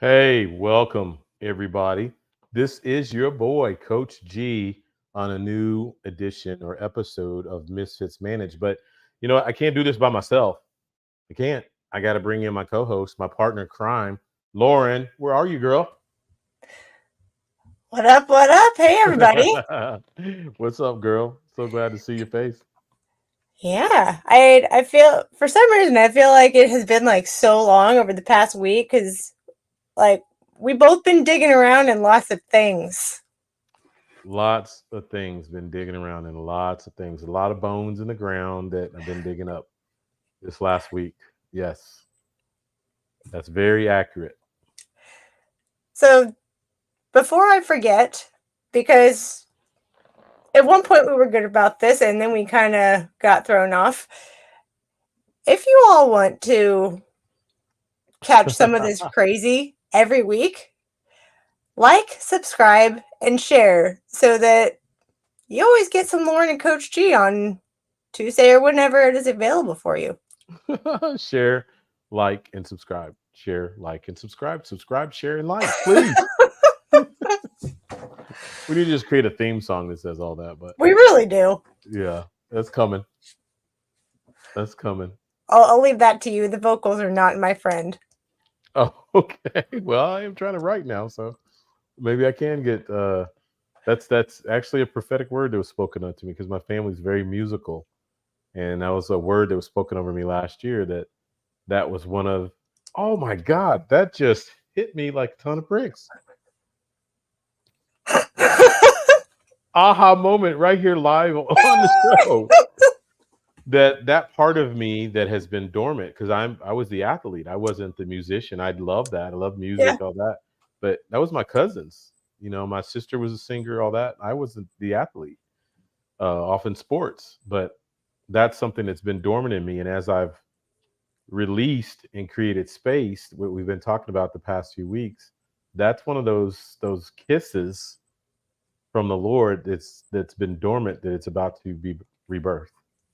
Hey, welcome everybody. This is your boy, Coach G, on a new edition or episode of Misfits Managed. But you know what? I can't do this by myself. I can't. I got to bring in my co host, my partner in crime, Lauren. Where are you, girl? What up? What up? Hey, everybody. What's up, girl? So glad to see your face. Yeah, I feel for some reason I feel like it has been like so long over the past week because like we both been digging around in lots of things. Lots of things. Been digging around in lots of things. A lot of bones in the ground that I've been digging up this last week. Yes, that's very accurate. So before I forget, because at one point we were good about this and then we kind of got thrown off. If you all want to catch some of this crazy every week, like, subscribe, and share so that you always get some Lauren and Coach G on Tuesday or whenever it is available for you. Share, like, and subscribe. Share, like, and subscribe. Subscribe, share, and like, please. We need to just create a theme song that says all that. But We really do. yeah, that's coming. That's coming. I'll leave that to you. The vocals are not my friend. Oh, okay. Well, I am trying to write now, so maybe I can get. That's actually a prophetic word that was spoken unto me because my family's very musical, and that was a word that was spoken over me last year. That was one of. Oh my God, that just hit me like a ton of bricks. Aha moment right here live on the show. That part of me that has been dormant because I was the athlete. I wasn't the musician. I love that. I love Yeah. music, all that. But that was my cousins. You know, my sister was a singer, all that. I wasn't the athlete, off in sports. But that's something that's been dormant in me. And as I've released and created space, what we've been talking about the past few weeks, that's one of those kisses from the Lord that's been dormant that it's about to be rebirthed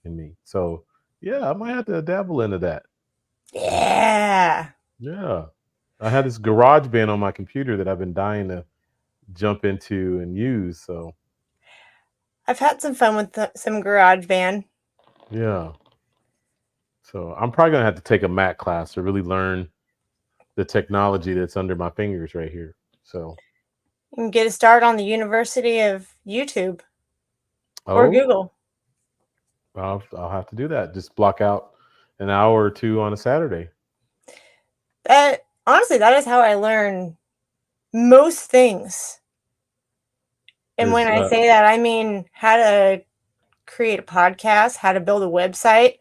in me. So yeah, I might have to dabble into that. Yeah. Yeah. I had this garage band on my computer that I've been dying to jump into and use. So I've had some fun with some garage band. yeah. So I'm probably gonna have to take a Mac class to really learn the technology that's under my fingers right here. So You can get a start on the University of YouTube or oh, Google. I'll have to do that. Just block out an hour or two on a Saturday. That honestly, that is how I learn most things. And when Is I say that, I mean how to create a podcast, how to build a website,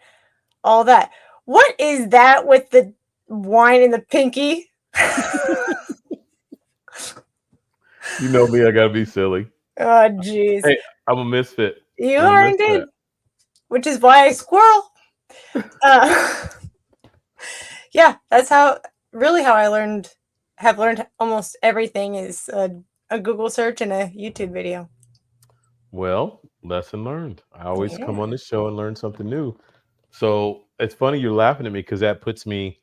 all that. What is that with the wine and the pinky? you know me, I gotta be silly. Oh, jeez. Hey, I'm a misfit. You I'm a are misfit. indeed. Which is why I squirrel. Uh, yeah, that's how I have learned almost everything is a Google search and a YouTube video. Well, lesson learned. I always come Yeah. on this show and learn something new. So it's funny you're laughing at me because that puts me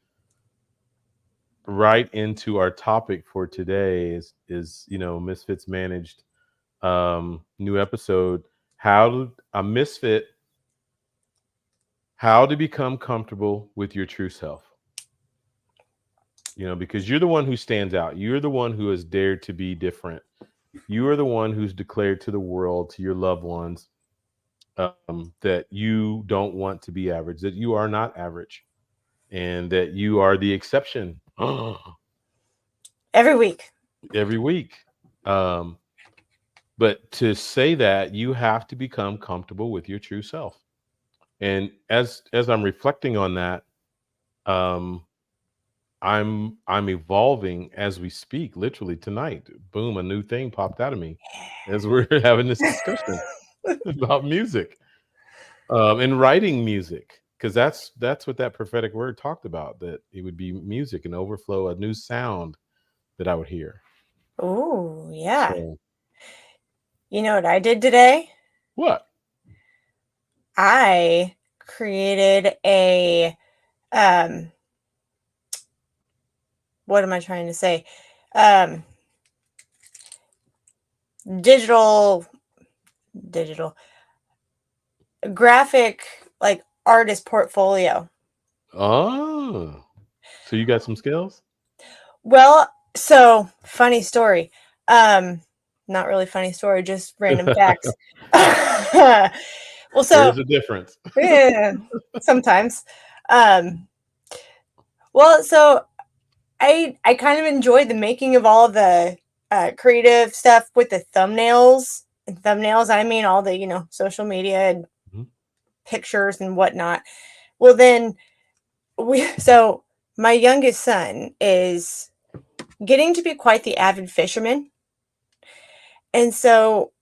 right into our topic for today is Misfits Managed, new episode, a misfit, how to become comfortable with your true self. Because you're the one who stands out. You're the one who has dared to be different. You are the one who's declared to the world, to your loved ones, that you don't want to be average, that you are not average, and that you are the exception Every week. every week. Um, but to say that, you have to become comfortable with your true self. And as I'm reflecting on that, um, I'm evolving as we speak. Literally tonight, boom, a new thing popped out of me as we're having this discussion about music. And writing music, because that's what that prophetic word talked about, that it would be music and overflow, a new sound that I would hear. Oh, yeah. So You know what I did today? what? I created a um what am I trying to say? Um, digital, digital, graphic, like artist portfolio. Oh, so you got some skills? Well, so funny story. Um, not really funny story, just random facts. Well, There so is a difference. yeah, sometimes. Um, well, so I kind of enjoyed the making of all the creative stuff with the thumbnails. And thumbnails, I mean all the social media and Mhm. pictures and whatnot. Well, then so my youngest son is getting to be quite the avid fisherman, and so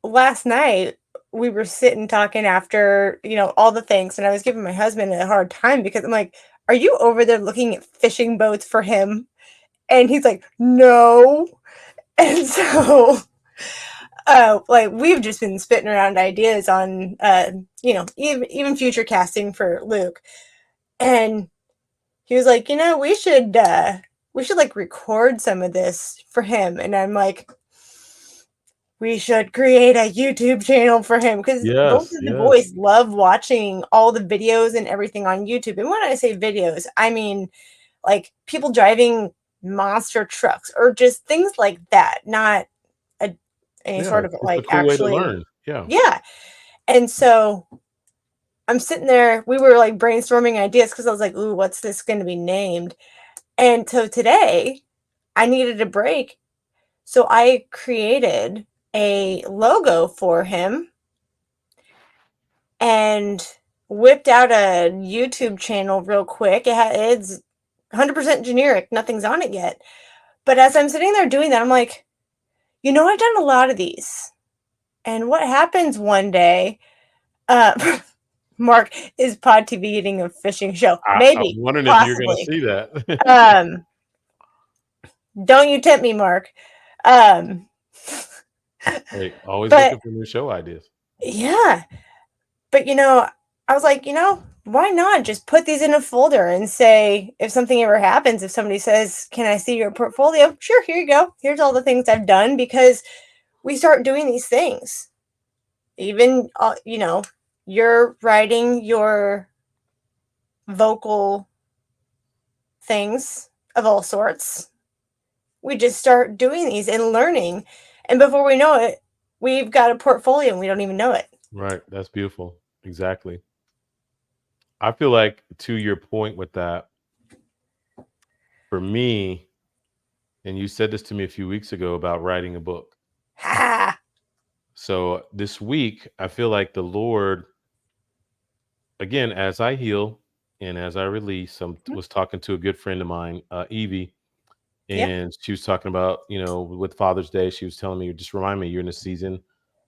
last night we were sitting talking after all the things, and I was giving my husband a hard time because I'm like, "Are you over there looking at fishing boats for him?" And he's like, "No." And so, like we've just been spitting around ideas on, even future casting for Luke. And he was like, we should like record some of this for him. And I'm like, we should create a YouTube channel for him because both Yes, of the yes, boys love watching all the videos and everything on YouTube. And when I say videos, I mean like people driving monster trucks or just things like that, not a, any yeah. sort of It's a like cool way to actually, learn. Yeah. yeah. And so I'm sitting there, we were like brainstorming ideas because I was like, ooh, what's this going to be named? And so today I needed a break. So I created a logo for him and whipped out a YouTube channel real quick. It's 100% generic, nothing's on it yet. But as I'm sitting there doing that, I'm like, I've done a lot of these. And what happens one day, uh, Mark, is Pod TV getting a fishing show? I'm Maybe, wondering if you're going to possibly. see that. Um, don't you tempt me, Mark. Um, Hey, always but looking for new show ideas. yeah, but I was like, why not just put these in a folder and say, if something ever happens, if somebody says, "Can I see your portfolio?" Sure, here you go. Here's all the things I've done because we start doing these things. Even, you're writing your vocal things of all sorts. We just start doing these and learning. And before we know it, we've got a portfolio and we don't even know it. Right. That's beautiful. Exactly. I feel like to your point with that, for me, and you said this to me a few weeks ago about writing a book. Ha! So this week, I feel like the Lord, again, as I heal and as I release, I was talking to a good friend of mine, Evie, Yep, and she was talking about, with Father's Day, she was telling me, just remind me, you're in a season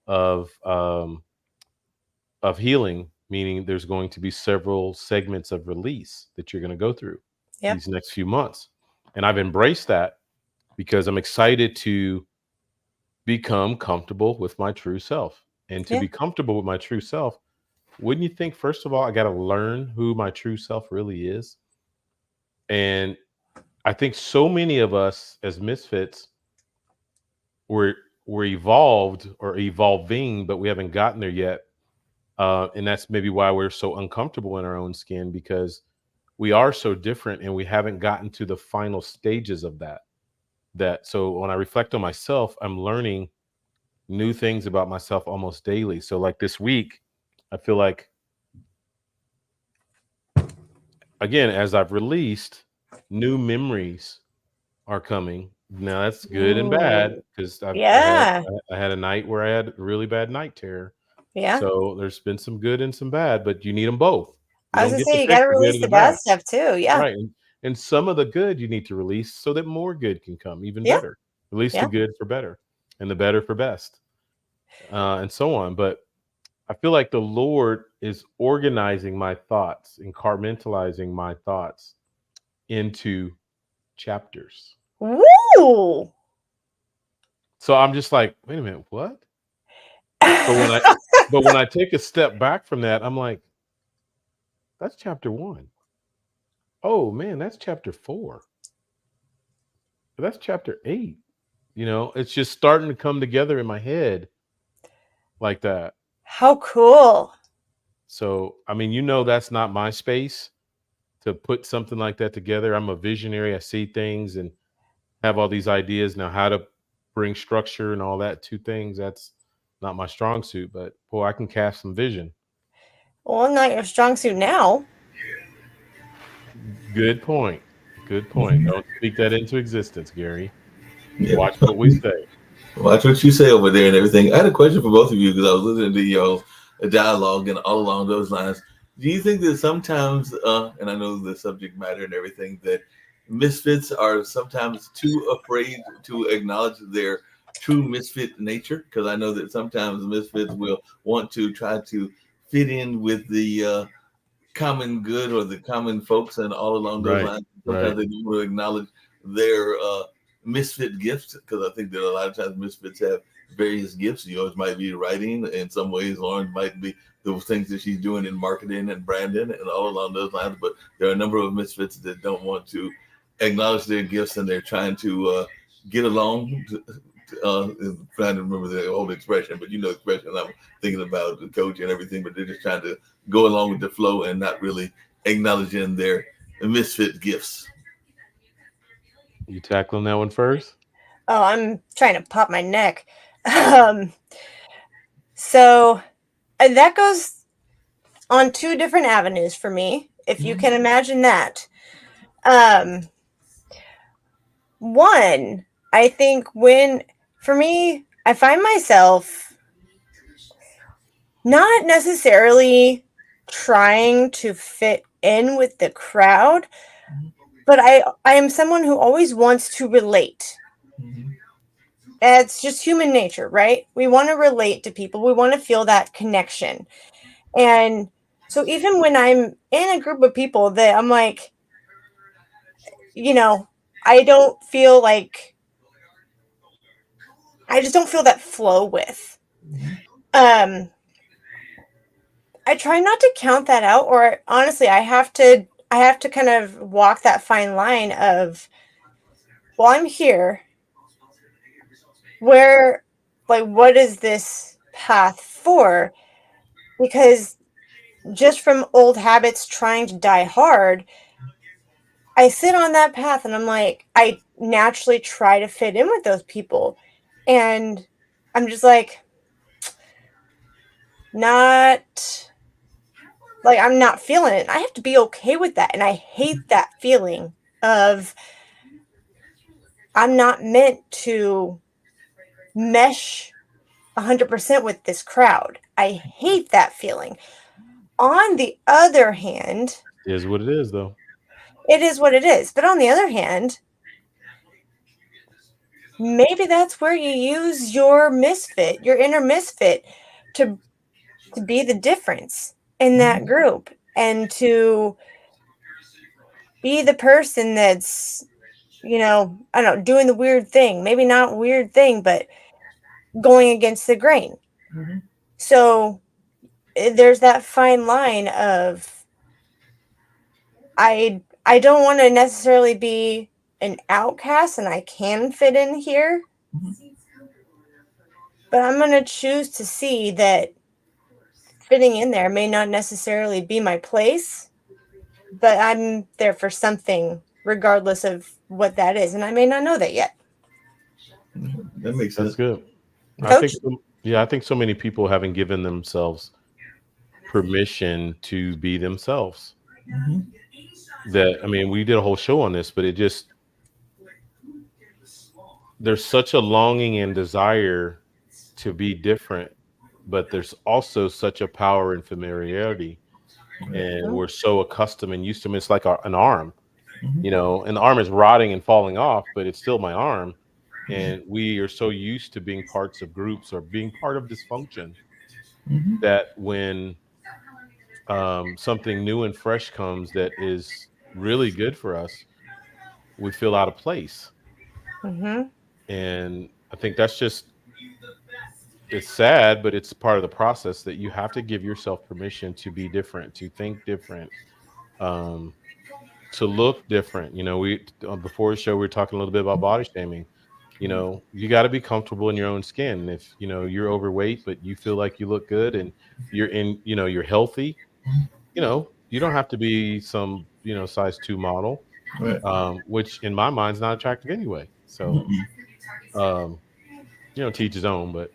of um, of healing, meaning there's going to be several segments of release that you're going to go through yep, these next few months. And I've embraced that because I'm excited to become comfortable with my true self. And to yeah. be comfortable with my true self, wouldn't you think, first of all, I got to learn who my true self really is? And I think so many of us as misfits, we're, we're evolved or evolving, but we haven't gotten there yet. And that's maybe why we're so uncomfortable in our own skin because we are so different and we haven't gotten to the final stages of that so when I reflect on myself, I'm learning new things about myself almost daily. So like this week, I feel like, again, as I've released, new memories are coming. Now that's good and bad Ooh, because yeah, I had a night where I had really bad night terror. yeah. So there's been some good and some bad, but you need them both. You I was don't gonna get to say you got pick to the good release or the the bad bad. stuff too. Yeah, Right, and some of the good you need to release so that more good can come, even yeah, better. Release the yeah. good for better, and the better for best, and so on. But I feel like the Lord is organizing my thoughts and compartmentalizing my thoughts into chapters. Woo! So I'm just like, wait a minute, what? But when I but when I take a step back from that, I'm like, that's chapter one. Oh man, that's chapter four. But that's chapter 8. It's just starting to come together in my head like that. How cool. So, I mean, that's not my space to put something like that together. I'm a visionary. I see things and have all these ideas now how to bring structure and all that to things. That's not my strong suit, but boy, I can cast some vision. Well, not your strong suit now. Good point. Good point. Mhm. Don't speak that into existence, Gary. Yeah. Watch what we say. Watch what you say over there and everything. I had a question for both of you because I was listening to your dialogue and all along those lines. Do you think that sometimes, and I know the subject matter and everything, that misfits are sometimes too afraid to acknowledge their true misfit nature? Because I know that sometimes misfits will want to try to fit in with the common good or the common folks and all along those Right. lines. Sometimes Right. they don't want to acknowledge their misfit gifts because I think that a lot of times misfits have various gifts. Yours might be writing, in some ways Lauren might be those things that she's doing in marketing and branding and all along those lines. But there are a number of misfits that don't want to acknowledge their gifts and they're trying to get along. Trying to remember the old expression, but the expression I'm thinking about the coach and everything, but they're just trying to go along with the flow and not really acknowledging their misfit gifts. You tackling that one first? Oh, I'm trying to pop my neck. Um, so that goes on two different avenues for me, if you can imagine that. Um, One, I think for me, I find myself not necessarily trying to fit in with the crowd, but I am someone who always wants to relate. Mhm. It's just human nature, right? We want to relate to people. We want to feel that connection. And so even when I'm in a group of people that I'm like, you know, I don't feel like I just don't feel that flow with. Um I try not to count that out, or honestly, I have to kind of walk that fine line of, well, I'm here. Where, like, what is this path for? Because just from old habits trying to die hard, I sit on that path and I'm like, I naturally try to fit in with those people. And I'm just like, not like, I'm not feeling it. I have to be okay with that. And I hate that feeling of I'm not meant to mesh 100% with this crowd. I hate that feeling. On the other hand, Is what it is, though. it is what it is. But on the other hand, maybe that's where you use your misfit, your inner misfit, to be the difference in that group and to be the person that's, I don't know, doing the weird thing. Maybe not weird thing, but going against the grain. So there's that fine line of I don't want to necessarily be an outcast and I can fit in here, but I'm going to choose to see that fitting in there may not necessarily be my place, but I'm there for something regardless of what that is, and I may not know that yet. That makes That's sense. good. I think, Coach? yeah, I think so many people haven't given themselves permission to be themselves. That, I mean, we did a whole show on this, but there's such a longing and desire to be different, but there's also such a power in familiarity. And Mhm, we're so accustomed and used to 'em. It's like an arm, and the arm is rotting and falling off, but it's still my arm. And we are so used to being parts of groups or being part of dysfunction that when something new and fresh comes that is really good for us, we feel out of place. mhm, And I think that's just, it's sad, but it's part of the process that you have to give yourself permission to be different, to think different. Um, to look different. You know, we before the show we were talking a little bit about body shaming. You know, you got to be comfortable in your own skin. If you know you're overweight, but you feel like you look good and you're in, you know, you're healthy. You know, you don't have to be some, you know, size 2 model, Right. which in my mind is not attractive anyway. So, um, you know, teach his own. But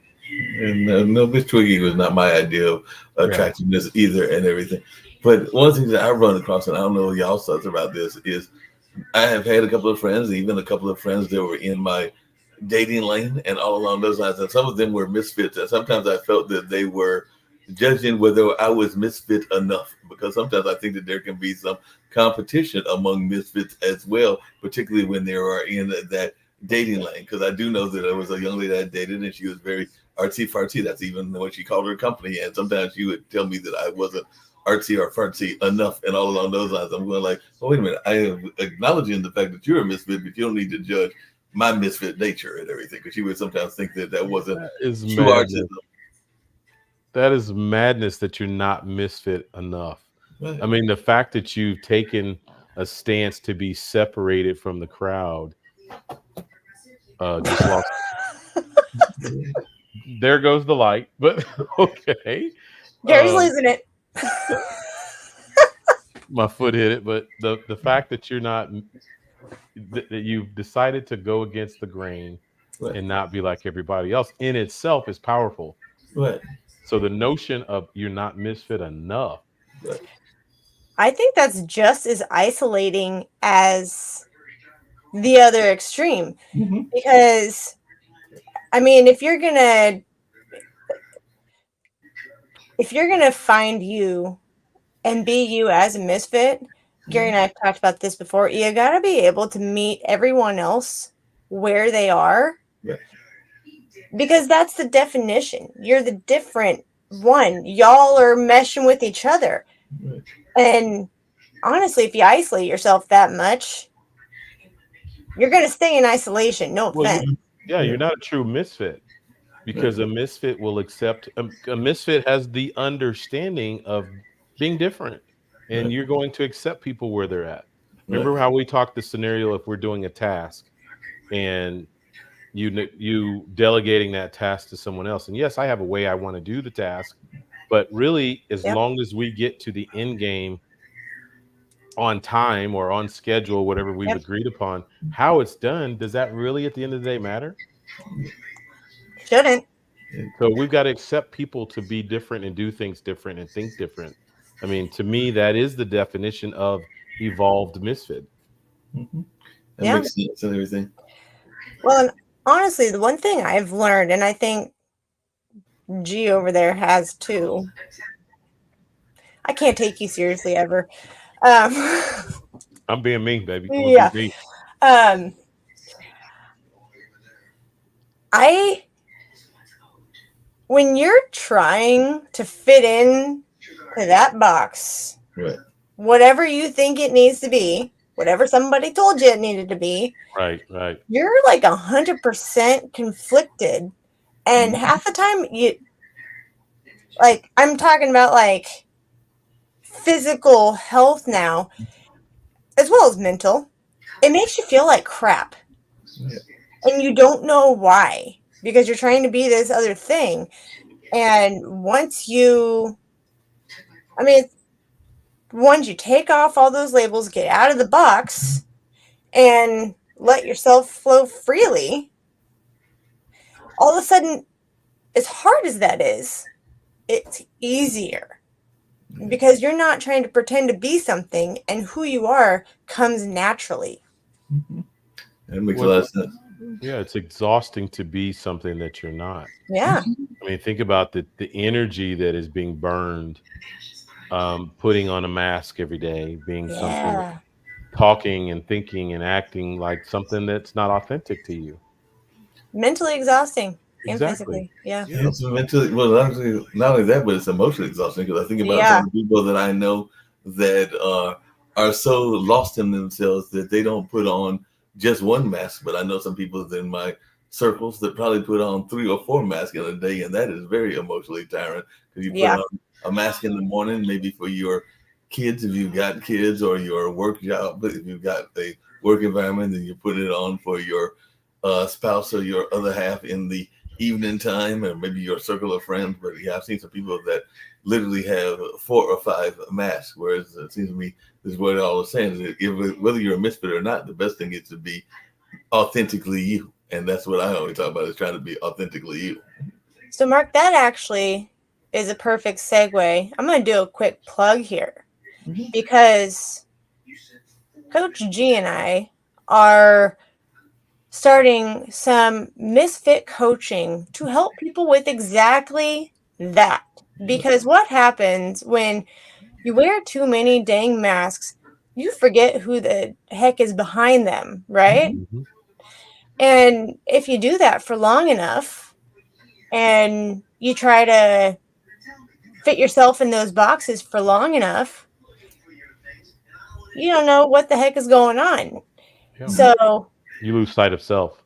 And no, Miss Twiggy was not my idea of yeah, attractiveness either, and everything. But one of the things that I run across, and I don't know y'all thoughts about this, is I have had a couple of friends, even a couple of friends that were in my dating lane and all along those lines. And some of them were misfits. And sometimes I felt that they were judging whether I was misfit enough, because sometimes I think that there can be some competition among misfits as well, particularly when they are in that dating lane. Because I do know that there was a young lady I dated and she was very artsy fartsy. That's even what she called her company. And sometimes she would tell me that I wasn't artsy or fartsy enough, and all along those lines. I'm going like, oh, wait a minute. I am acknowledging the fact that you're a misfit, but you don't need to judge my misfit nature and everything, because she would sometimes think that that wasn't that is true artism. madness. That is madness that you're not misfit enough. Right. I mean, the fact that you've taken a stance to be separated from the crowd, just lost. There goes the light, but okay. Gary's Um, losing it. my foot hit it, but the fact that you're not that you've decided to go against the grain Right. and not be like everybody else in itself is powerful. Right. So the notion of you're not misfit enough. Right. I think that's just as isolating as the other extreme. Mm-hmm. Because, I mean, if you're gonna find you and be you as a misfit, Gary and I have talked about this before. You got to be able to meet everyone else where they are, Right. because that's the definition. You're the different one. Y'all are meshing with each other. Right. And honestly, if you isolate yourself that much, you're going to stay in isolation. No Well, offense. you're not a true misfit, because a misfit will accept a misfit has the understanding of being different, and Right. you're going to accept people where they're at. Right. Remember how we talked the scenario if we're doing a task and you delegating that task to someone else. And yes, I have a way I want to do the task, but really, as Yep. long as we get to the end game on time or on schedule, whatever we've Yep. agreed upon, how it's done, does that really at the end of the day matter? Shouldn't. So we've got to accept people to be different and do things different and think different. I mean, to me, that is the definition of evolved misfit. Mm-hmm. That Yeah. makes sense and everything. Well, and honestly, the one thing I've learned, and I think G over there has too, I can't take you seriously ever. I'm being mean, baby. I'm Yeah. gonna be mean. When you're trying to fit in to that box, Right. whatever you think it needs to be, whatever somebody told you it needed to be, Right. you're like 100% conflicted. And half the time I'm talking about like physical health now, as well as mental. It makes you feel like crap. Yeah. And you don't know why, because you're trying to be this other thing. And once you take off all those labels, get out of the box, and let yourself flow freely, all of a sudden, as hard as that is, it's easier. Because you're not trying to pretend to be something, and who you are comes naturally. Mm-hmm. That makes a lot of sense. Yeah, it's exhausting to be something that you're not. Yeah. I mean, think about the energy that is being burned, putting on a mask every day, being something, Yeah. talking and thinking and acting like something that's not authentic to you. Mentally exhausting and Exactly. physically. Yeah. It's mentally, well, actually, not only that, but it's emotionally exhausting, because I think about Yeah. some people that I know that are so lost in themselves that they don't put on just one mask. But I know some people in my circles that probably put on 3 or 4 masks in a day, and that is very emotionally tiring, because you put Yeah. on a mask in the morning, maybe for your kids, if you've got kids, or your work job, but if you've got a work environment, then you put it on for your spouse or your other half in the evening time, or maybe your circle of friends. But yeah, I've seen some people that literally have 4 or 5 masks, whereas it seems to me this is what it all is saying, is that whether you're a misfit or not, the best thing is to be authentically you. And that's what I always talk about, is trying to be authentically you. So, Mark, that actually is a perfect segue. I'm going to do a quick plug here because Coach G and I are starting some misfit coaching to help people with exactly that. Because what happens when you wear too many dang masks, you forget who the heck is behind them, right? Mhm. And if you do that for long enough and you try to fit yourself in those boxes for long enough, you don't know what the heck is going on. Yeah. So You lose sight of self.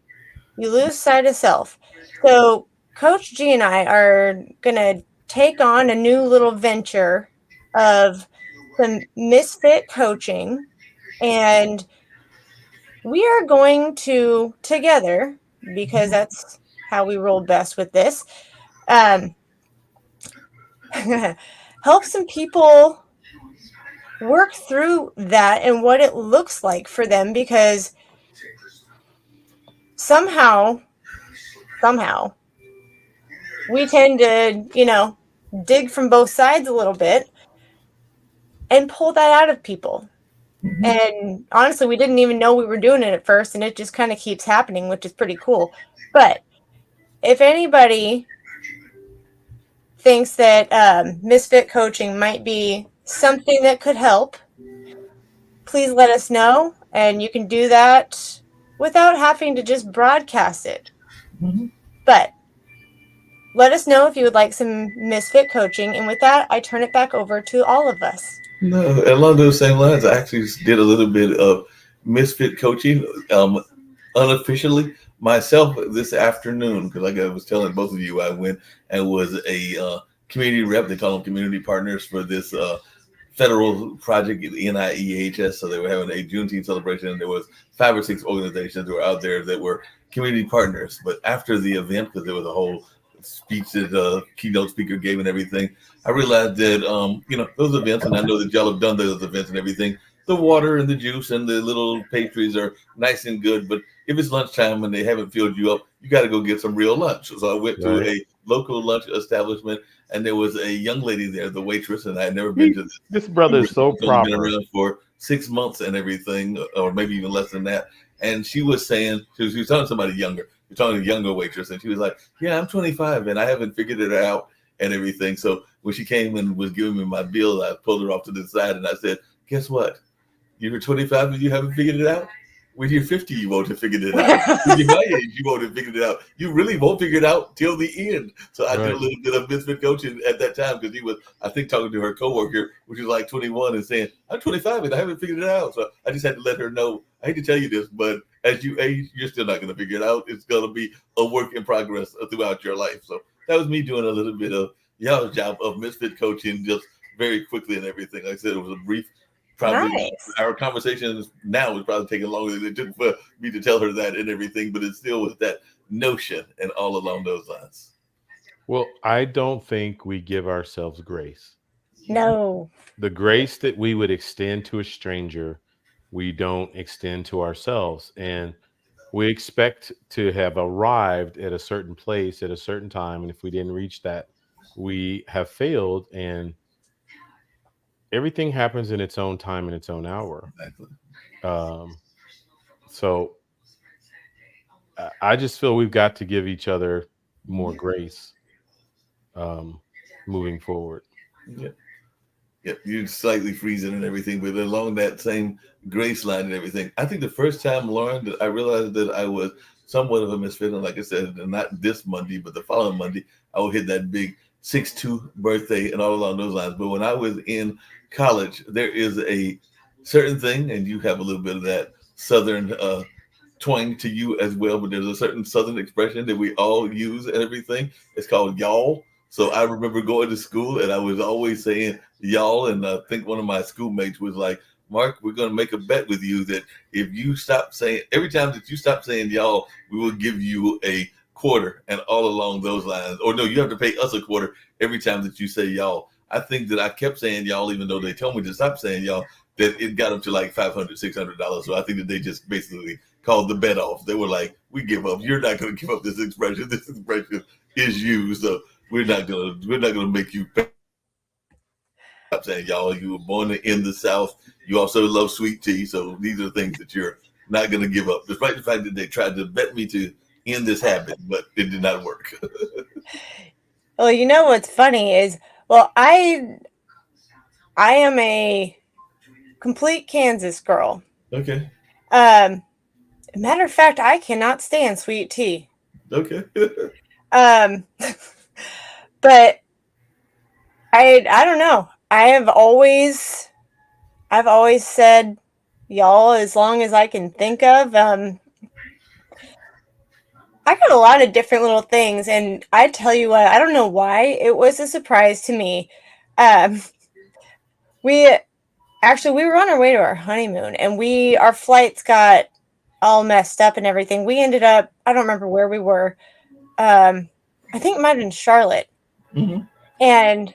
you lose sight of self. So Coach G and I are going to take on a new little venture of some misfit coaching, and we are going to together, because that's how we roll best with this, um, help some people work through that and what it looks like for them, because somehow we tend to, dig from both sides a little bit and pull that out of people. And honestly, we didn't even know we were doing it at first, and it just kind of keeps happening, which is pretty cool. But if anybody thinks that misfit coaching might be something that could help, please let us know. And you can do that without having to just broadcast it. But let us know if you would like some misfit coaching. And with that, I turn it back over to all of us. No, along those same lines, I actually did a little bit of misfit coaching, unofficially myself this afternoon, because like I was telling both of you, I went and was a community rep. They call them community partners for this federal project, NIEHS. So they were having a Juneteenth celebration, and there was 5 or 6 organizations that were out there that were community partners. But after the event, because there was a whole speech that the keynote speaker gave and everything, I realized that those events, and I know that y'all have done those events and everything. The water and the juice and the little pastries are nice and good, but if it's lunchtime and they haven't filled you up, you got to go get some real lunch. So I went to Right. a local lunch establishment, and there was a young lady there, the waitress, and I had never been to this. This brother is so It's only been proper. around for 6 months and everything, or maybe even less than that. And she was saying, she was telling somebody younger, you're talking to a younger waitress, and she was like, "Yeah, I'm 25 and I haven't figured it out and everything." So when she came and was giving me my bill, I pulled her off to the side and I said, "Guess what? You're 25 and you haven't figured it out. When you're 50, you won't have figured it out. When you're my age, you won't have figured it out. You really won't figure it out till the end." So I did a Right. little bit of misfit coaching at that time, because he was, I think, talking to her coworker, which was like 21, and saying, "I'm 25 and I haven't figured it out." So I just had to let her know, I hate to tell you this, but as you age, you're still not going to figure it out. It's going to be a work in progress throughout your life. So that was me doing a little bit of y'all's job of misfit coaching, just very quickly and everything. Like I said, it was a brief, probably Nice. our conversation now is probably taking longer than it took for me to tell her that and everything, but it still was that notion and all along those lines. Well, I don't think we give ourselves grace. No. The grace that we would extend to a stranger, we don't extend to ourselves. And we expect to have arrived at a certain place at a certain time. And if we didn't reach that, we have failed. And everything happens in its own time and its own hour. Exactly. Um, so I just feel we've got to give each other more grace um, moving forward. Yeah. Yep, you're slightly freezing and everything, but along that same grace line and everything. I think the first time, Lauren, that I realized that I was somewhat of a misfit, and like I said, not this Monday, but the following Monday, I would hit that big 6'2" birthday and all along those lines. But when I was in college, there is a certain thing, and you have a little bit of that Southern twang to you as well, but there's a certain Southern expression that we all use and everything. It's called y'all. So I remember going to school and I was always saying y'all. And I think one of my schoolmates was like, Mark, we're going to make a bet with you that if you stop saying, every time that you stop saying y'all, we will give you a quarter, and all along those lines. Or no, you have to pay us a quarter every time that you say y'all. I think that I kept saying y'all, even though they told me to stop saying y'all, that it got up to like $500, $600. So I think that they just basically called the bet off. They were like, we give up. You're not going to give up this expression. This expression is you. So we're not gonna make you stop saying y'all. You were born in the South. You also love sweet tea. So these are things that you're not gonna give up, despite the fact that they tried to bet me to end this habit, but it did not work. Well, you know what's funny is, well, I am a complete Kansas girl. Okay. Matter of fact, I cannot stand sweet tea. Okay. Um, but I don't know. I've always said y'all as long as I can think of. I got a lot of different little things, and I tell you what, I don't know why it was a surprise to me. Um, we we were on our way to our honeymoon, and our flights got all messed up and everything. We ended up, I don't remember where we were. I think it might have been Charlotte, Hmm. and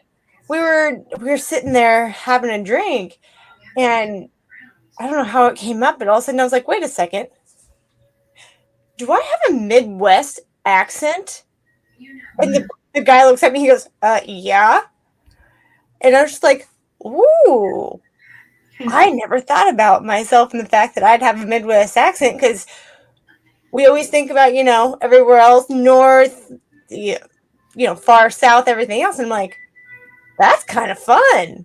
we were sitting there having a drink, and I don't know how it came up, but all of a sudden I was like, wait a second, do I have a Midwest accent? And the guy looks at me, he goes, yeah. And I was just like, ooh, I never thought about myself and the fact that I'd have a Midwest accent, because we always think about, everywhere else, north, far south, everything else. And I'm like, that's kind of fun.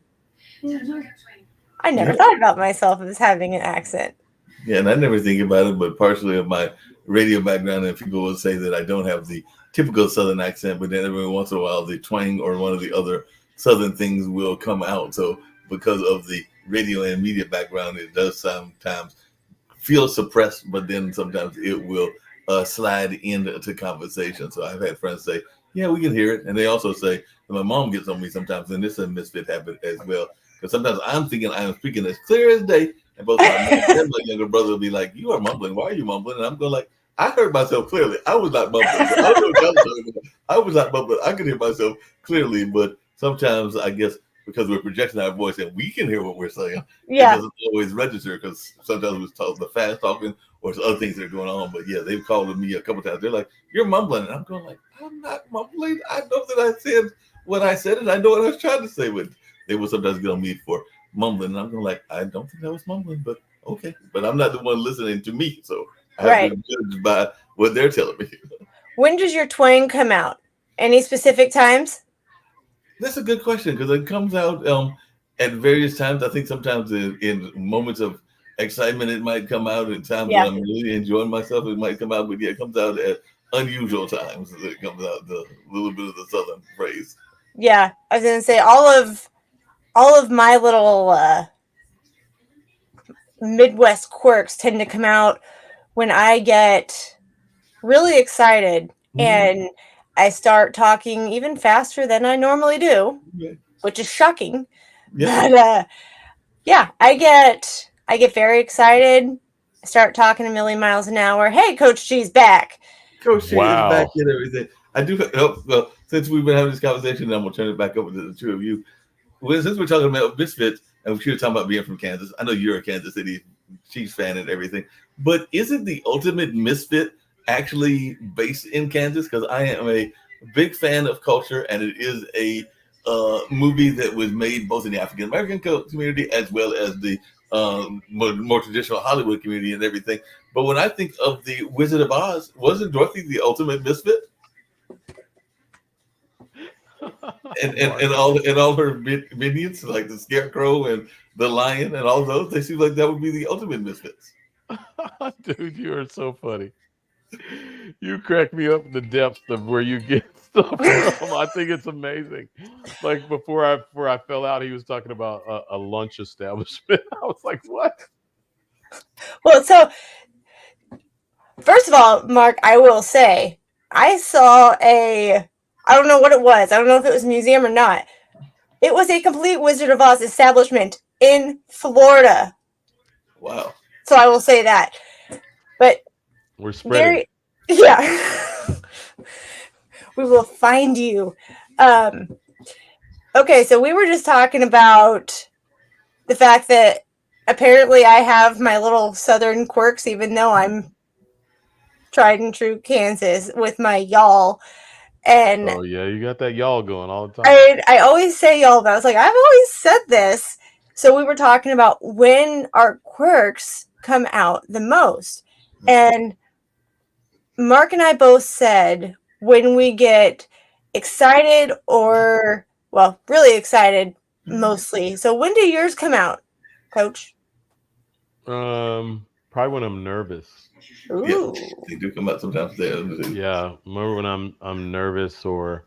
I never Yeah. thought about myself as having an accent. Yeah, and I never think about it, but partially of my radio background, and people will say that I don't have the typical Southern accent, but then every once in a while, the twang or one of the other Southern things will come out. So because of the radio and media background, it does sometimes feel suppressed, but then sometimes it will slide into conversation. So I've had friends say, "Yeah, we can hear it," and they also say, and my mom gets on me sometimes, and this is a misfit habit as well, because sometimes I'm thinking I am speaking as clear as day, and both my mom and my younger brother will be like, "You are mumbling. Why are you mumbling?" And I'm going like, "I heard myself clearly. I was not mumbling. So I don't know what y'all talking about. I was not mumbling. I could hear myself clearly, but sometimes I guess." Because we're projecting our voice and we can hear what we're saying, it Yeah. doesn't always register because sometimes it's the fast talking or it's other things that are going on. But yeah, they've called me a couple times. They're like, "You're mumbling," and I'm going like, "I'm not mumbling. I know that I said what I said, and I know what I was trying to say." But they will sometimes get on me for mumbling, and I'm going like, "I don't think I was mumbling, but okay." But I'm not the one listening to me, so I have to Right. judge by what they're telling me. When does your twang come out? Any specific times? That's a good question because it comes out at various times. I think sometimes in moments of excitement, it might come out. At times when Yeah. I'm really enjoying myself, it might come out. But yeah, it comes out at unusual times. It comes out the little bit of the southern phrase. Yeah. I was going to say all of my little Midwest quirks tend to come out when I get really excited Mm-hmm. and I start talking even faster than I normally do, Yeah. which is shocking. Yep. But yeah, I get very excited. I start talking a million miles an hour. Hey, Coach G's back. Coach G is back Wow. and everything. I do. Oh, well, since we've been having this conversation, I'm gonna turn it back over to the two of you. Well, since we're talking about Misfits, and we were talking about being from Kansas, I know you're a Kansas City Chiefs fan and everything, but isn't the ultimate Misfit actually based in Kansas? Because I am a big fan of culture, and it is a movie that was made both in the African American community as well as the more traditional Hollywood community and everything. But when I think of the Wizard of Oz, wasn't Dorothy the ultimate misfit? And Mark. all her minions like the scarecrow and the lion and all those, they seem like that would be the ultimate misfits. Dude, you are so funny. You crack me up in the depths of where you get stuff from. I think it's amazing. Like before I fell out, he was talking about a lunch establishment. I was like, what? Well, so first of all, Mark, I will say I saw I don't know what it was. I don't know if it was a museum or not. It was a complete Wizard of Oz establishment in Florida. Wow. So I will say that. But We're spreading. yeah. We will find you. Okay, so we were just talking about the fact that apparently I have my little southern quirks, even though I'm tried and true Kansas with my y'all. And Oh yeah, you got that y'all going all the time. I always say y'all, but I was like, I've always said this. So we were talking about when our quirks come out the most. And Mark and I both said when we get excited or, well, really excited mostly. So when do yours come out, Coach? Probably when I'm nervous. Yeah, Ooh. they do come out sometimes there. Yeah, remember when I'm nervous or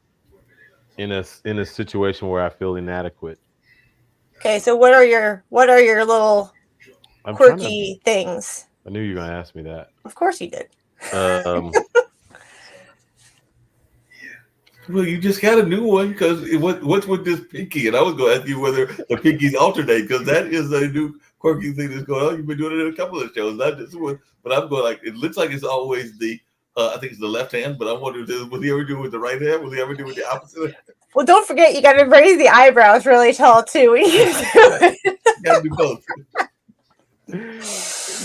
in a situation where I feel inadequate. Okay, so what are your little I'm trying to. quirky things? I knew you were gonna ask me that. Of course you did. Um, Well, you just got a new one because what's with this pinky? And I was going to ask you whether the pinkies alternate because that is a new quirky thing that's going on. You've been doing it in a couple of shows, not just one. But I'm going like it looks like it's always the I think it's the left hand. But I'm wondering, will he ever do it with the right hand? Will he ever do it with the opposite? Well, don't forget you got to raise the eyebrows really tall too when you do it. You got to do both.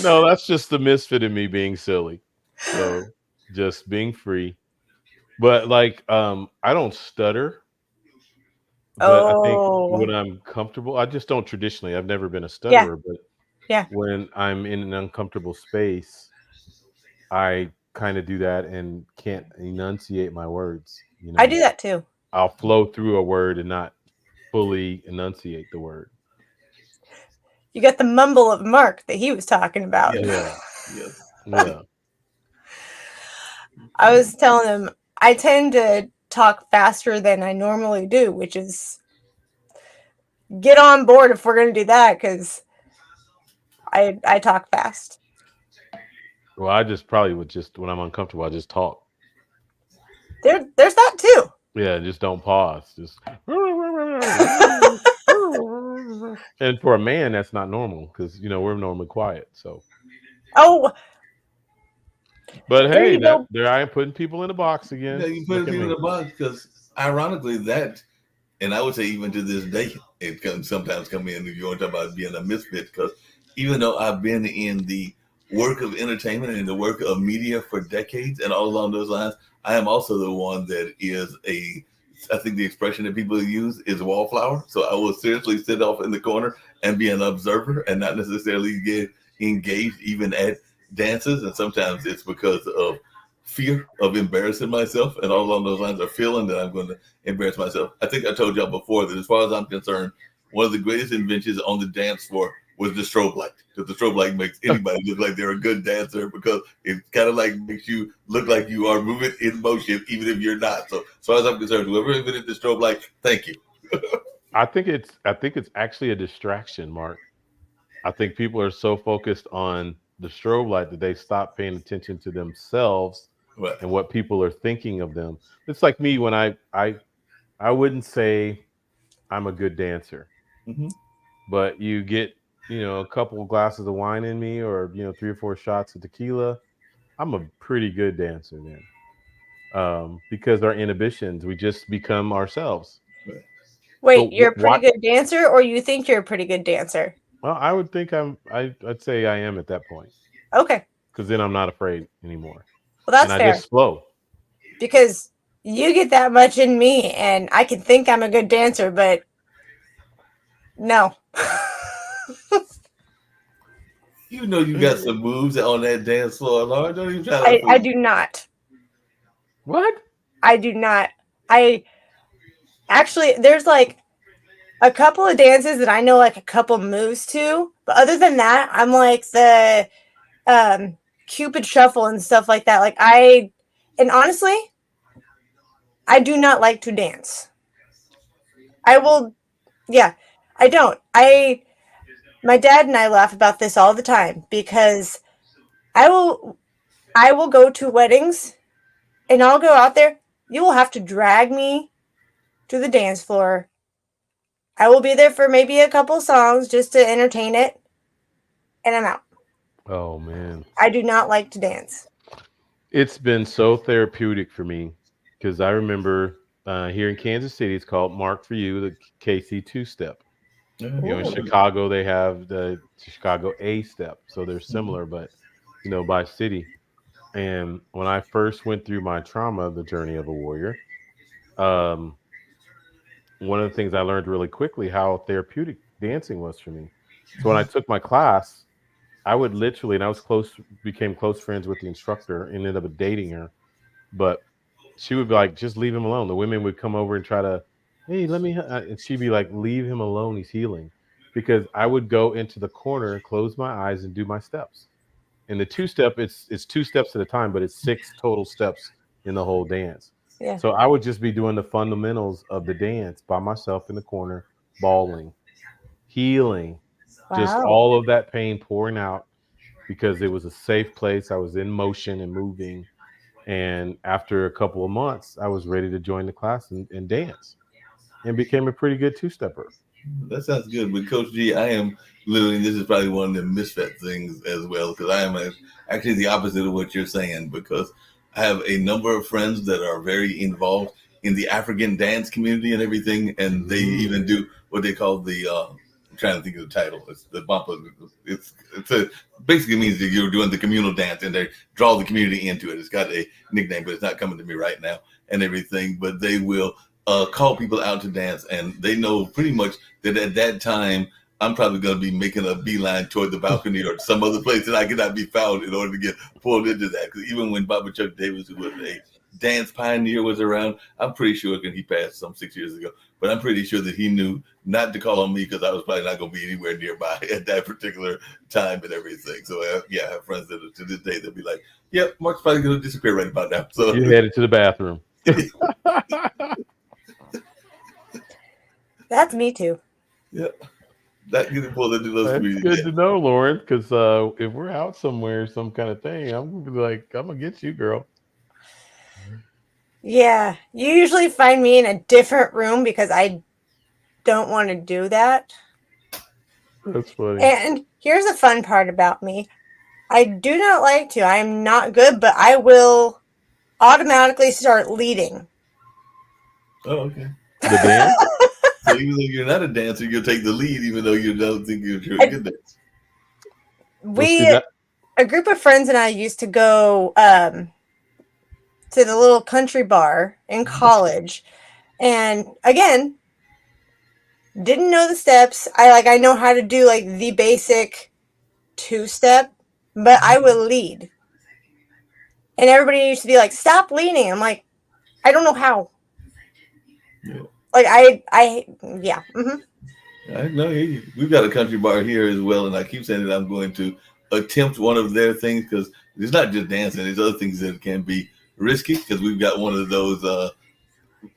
no, that's just the misfit in me being silly. So just being free. But like, I don't stutter. But I think Oh, when I'm comfortable, I just don't traditionally. I've never been a yeah, stutterer, but yeah. when I'm in an uncomfortable space, I kind of do that and can't enunciate my words. I do that too. I'll flow through a word and not fully enunciate the word. You got the mumble of Mark that he was talking about. Yes. Yeah. Yes. Yeah. I was telling him I tend to talk faster than I normally do, which is get on board if we're going to do that because I talk fast. Well, I just probably would just when I'm uncomfortable, I just talk. There's that too. Yeah, just don't pause. Just and for a man, that's not normal because we're normally quiet. So, Oh, but there hey, you go. there I am putting people in a box Yeah, again. you put Look at it in me. the box because ironically that, and I would say even to this day, it can sometimes come in if you want to talk about being a misfit because even though I've been in the work of entertainment and the work of media for decades and all along those lines, I am also the one that is I think the expression that people use is wallflower. So I will seriously sit off in the corner and be an observer and not necessarily get engaged even at dances. And sometimes it's because of fear of embarrassing myself and all along those lines of feeling that I'm going to embarrass myself. I think I told y'all before that as far as I'm concerned, one of the greatest inventions on the dance floor was the strobe light. Because the strobe light makes anybody look like they're a good dancer because it kind of like makes you look like you are moving in motion even if you're not. So as far as I'm concerned, whoever invented the strobe light, thank you. I think it's actually a distraction, Mark. I think people are so focused on the strobe light that they stop paying attention to themselves Right. and what people are thinking of them. It's like me when I wouldn't say I'm a good dancer, Mm-hmm. but you get a couple of glasses of wine in me, or 3 or 4 shots of tequila. I'm a pretty good dancer then, because our inhibitions, we just become ourselves. Right. So Wait, you're a pretty what? good dancer, or you think you're a pretty good dancer? Well, I would think I'd say I am at that point Okay, because then I'm not afraid anymore, well and that's I fair just flow. because you get that much in me, and I can think I'm a good dancer, but no. You know you got some moves on that dance floor, Lord. Don't even try to I fool. do not. What? I do not. I actually there's like a couple of dances that I know like a couple moves to, but other than that, I'm like the Cupid shuffle and stuff like that. And honestly, I do not like to dance. I will, yeah, I don't. My dad and I laugh about this all the time because I will, I will go to weddings and I'll go out there. you will have to drag me to the dance floor. I will be there for maybe a couple songs just to entertain it, and I'm out. Oh man. I do not like to dance. It's been so therapeutic for me because I remember here in Kansas City, it's called Mark for You, the KC two step. In Ooh. Chicago, they have the Chicago A step. So they're similar, but, by city. And when I first went through my trauma, the journey of a warrior, um, one of the things I learned really quickly how therapeutic dancing was for me. So when I took my class, I would literally, and I was became close friends with the instructor and ended up dating her. But she would be like, just leave him alone. The women would come over and try to, hey, and she'd be like, leave him alone. He's healing. Because I would go into the corner, close my eyes, and do my steps. And the two step, it's two steps at a time, but it's 6 total steps in the whole dance. Yeah. So I would just be doing the fundamentals of the dance by myself in the corner, bawling, healing, just Wow. all of that pain pouring out because it was a safe place. I was in motion and moving. And after a couple of months, I was ready to join the class and dance and became a pretty good two stepper. That sounds good. But Coach G, I am literally, this is probably one of the misfit things as well, because I am actually the opposite of what you're saying, because I have a number of friends that are very involved in the African dance community and everything, and they even do what they call the, I'm trying to think of the title. It's the bumper. Basically means that you're doing the communal dance and they draw the community into it. It's got a nickname, but it's not coming to me right now and everything. But they will call people out to dance, and they know pretty much that at that time I'm probably going to be making a beeline toward the balcony or some other place that I cannot be found in order to get pulled into that. Because even when Baba Chuck Davis, who was a dance pioneer, was around, I'm pretty sure, because he passed some 6 years ago, but I'm pretty sure that he knew not to call on me because I was probably not going to be anywhere nearby at that particular time and everything. So yeah, I have friends that to this day they'll be like, "Yep, Mark's probably going to disappear right about now." So You headed to the bathroom. That's me too. Yeah, that getting pulled into those That's communities. good to know, Lauren, because if we're out somewhere, some kind of thing, I'm gonna be like, I'm gonna get you, girl. Yeah. You usually find me in a different room because I don't want to do that. That's funny. And here's the fun part about me. I do not like to. I am not good, but I will automatically start leading. Oh, okay. The dance? So even though you're not a dancer, you'll take the lead, even though you don't think you're a good dancer. A group of friends and I used to go to the little country bar in college, and again, didn't know the steps. I know how to do like the basic 2-step, but I will lead. And everybody used to be like, "Stop leaning." I'm like, I don't know how. Yeah. Like yeah. Mm-hmm. I know we've got a country bar here as well, and I keep saying that I'm going to attempt one of their things because it's not just dancing; there's other things that can be risky. Because we've got one of those.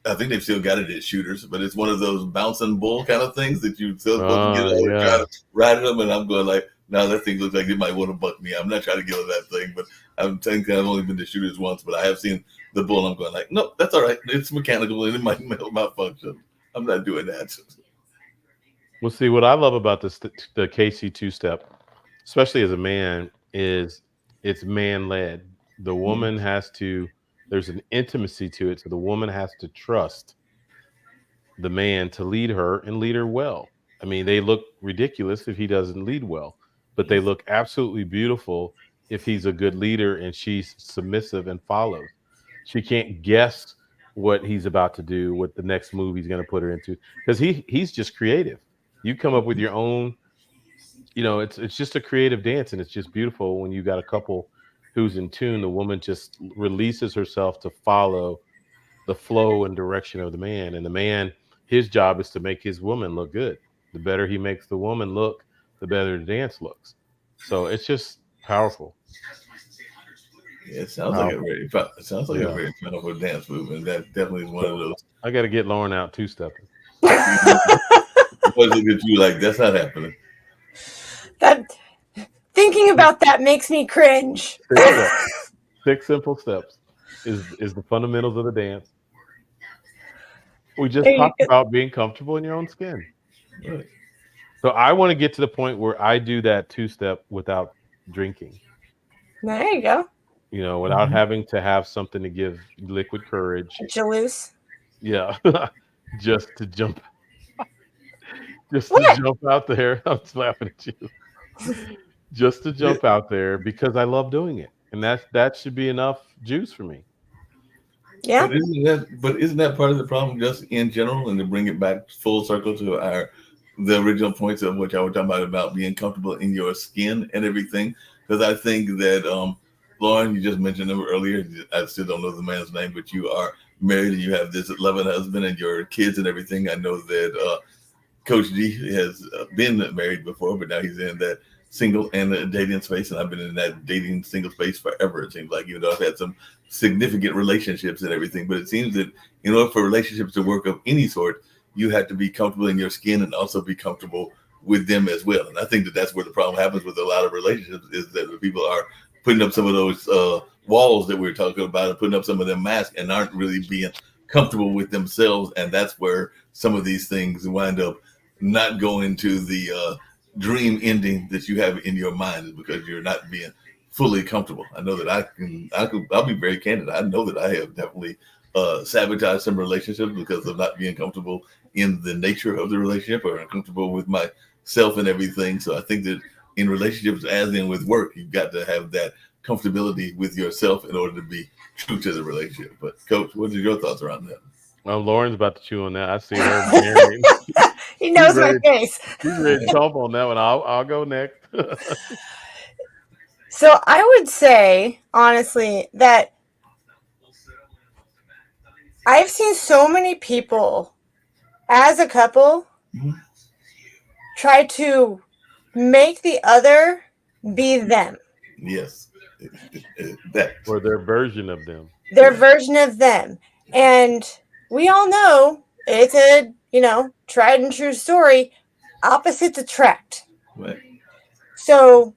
I think they've still got it at Shooters, but it's one of those bouncing bull kind of things that you still supposed to get on and try to ride them. And I'm going like, no, that thing looks like it might want to buck me. I'm not trying to get on that thing, but I'm thinking I've only been to Shooters once, but I have seen the bull. I'm going like, no, that's all right. It's mechanical and it might malfunction. I'm not doing that. Well, see, what I love about the KC two step, especially as a man, is it's man led. The woman has to. There's an intimacy to it, so the woman has to trust the man to lead her and lead her well. I mean, they look ridiculous if he doesn't lead well, but they look absolutely beautiful if he's a good leader and she's submissive and follows. She can't guess what he's about to do, what the next move he's going to put her into, because he's just creative. You come up with your own, it's just a creative dance, and it's just beautiful when you got a couple who's in tune. The woman just releases herself to follow the flow and direction of the man, and the man, his job is to make his woman look good. The better he makes the woman look, the better the dance looks. So it's just powerful. Yeah, it sounds like a very powerful dance move, and that definitely is one of those. I got to get Lauren out two-stepping. Boys look at you like that's not happening. Thinking about that makes me cringe. 6 simple steps is the fundamentals of the dance. We just There you talked go. about being comfortable in your own skin. Right. So I want to get to the point where I do that two-step without drinking, There you go. without having to have something to give liquid courage. Get you loose. Yeah. just to jump just to What? jump out there. I'm just laughing at you. Just to Yeah. jump out there because I love doing it. And that should be enough juice for me. Yeah. But isn't that part of the problem just in general? And to bring it back full circle to the original points of what y'all were talking about being comfortable in your skin and everything. Because I think that Lauren, you just mentioned him earlier. I still don't know the man's name, but you are married and you have this loving husband and your kids and everything. I know that Coach G has been married before, but now he's in that single and dating space, and I've been in that dating single space forever. It seems like, even though I've had some significant relationships and everything, but it seems that in order for relationships to work of any sort, you have to be comfortable in your skin and also be comfortable with them as well. And I think that that's where the problem happens with a lot of relationships, is that the people are putting up some of those walls that we were talking about and putting up some of them masks and aren't really being comfortable with themselves. And that's where some of these things wind up not going to the dream ending that you have in your mind, is because you're not being fully comfortable. I know that I'll be very candid. I know that I have definitely sabotaged some relationships because of not being comfortable in the nature of the relationship or uncomfortable with myself and everything. So I think that in relationships, as in with work, you've got to have that comfortability with yourself in order to be true to the relationship. But Coach, what are your thoughts around that? Well, Lauren's about to chew on that. I see her marrying. He She's knows my ready. face. She's ready to chomp on that one. I'll go next. So I would say, honestly, that I've seen so many people as a couple Mhm. try to make the other be them, Yes, that. Or their version of them. their Yeah. version of them. And we all know it's a, tried and true story. Opposites attract. Right. So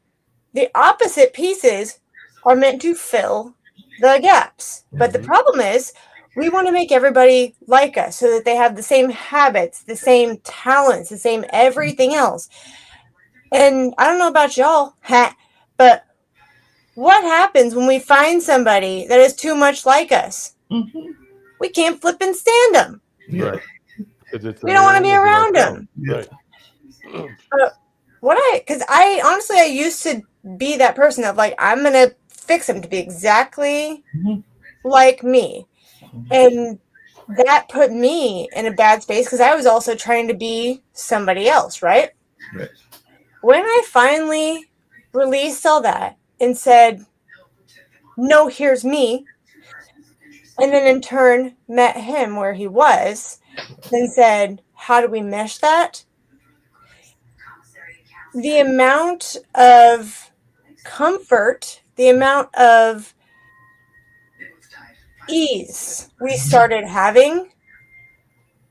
the opposite pieces are meant to fill the gaps. But the Mhm. problem is, we want to make everybody like us so that they have the same habits, the same talents, the same everything else. And I don't know about y'all, but what happens when we find somebody that is too much like us? Mhm. We can't flip and stand them. Yeah. Right. Because it's a We don't want mirror to be image of around ourselves. them. Yeah. Right. Because I honestly, I used to be that person of like, I'm going to fix them to be exactly Mhm. like me. And that put me in a bad space because I was also trying to be somebody else, right? Right. When I finally released all that and said, no, here's me, and then in turn met him where he was, then said, how do we mesh that? The amount of comfort, the amount of ease we started having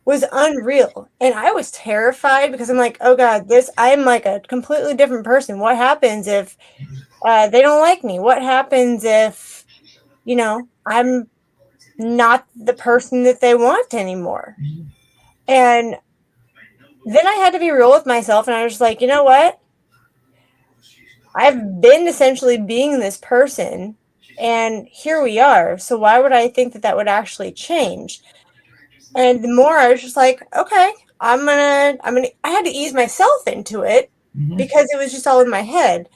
was unreal. And I was terrified because I'm like, oh God, I'm like a completely different person. What happens if they don't like me? What happens if, I'm not the person that they want anymore? And then I had to be real with myself, and I was just like, you know what? I've been essentially being this person, and here we are. So why would I think that that would actually change? And the more I was just like, okay, I had to ease myself into it Mhm. because it was just all in my head.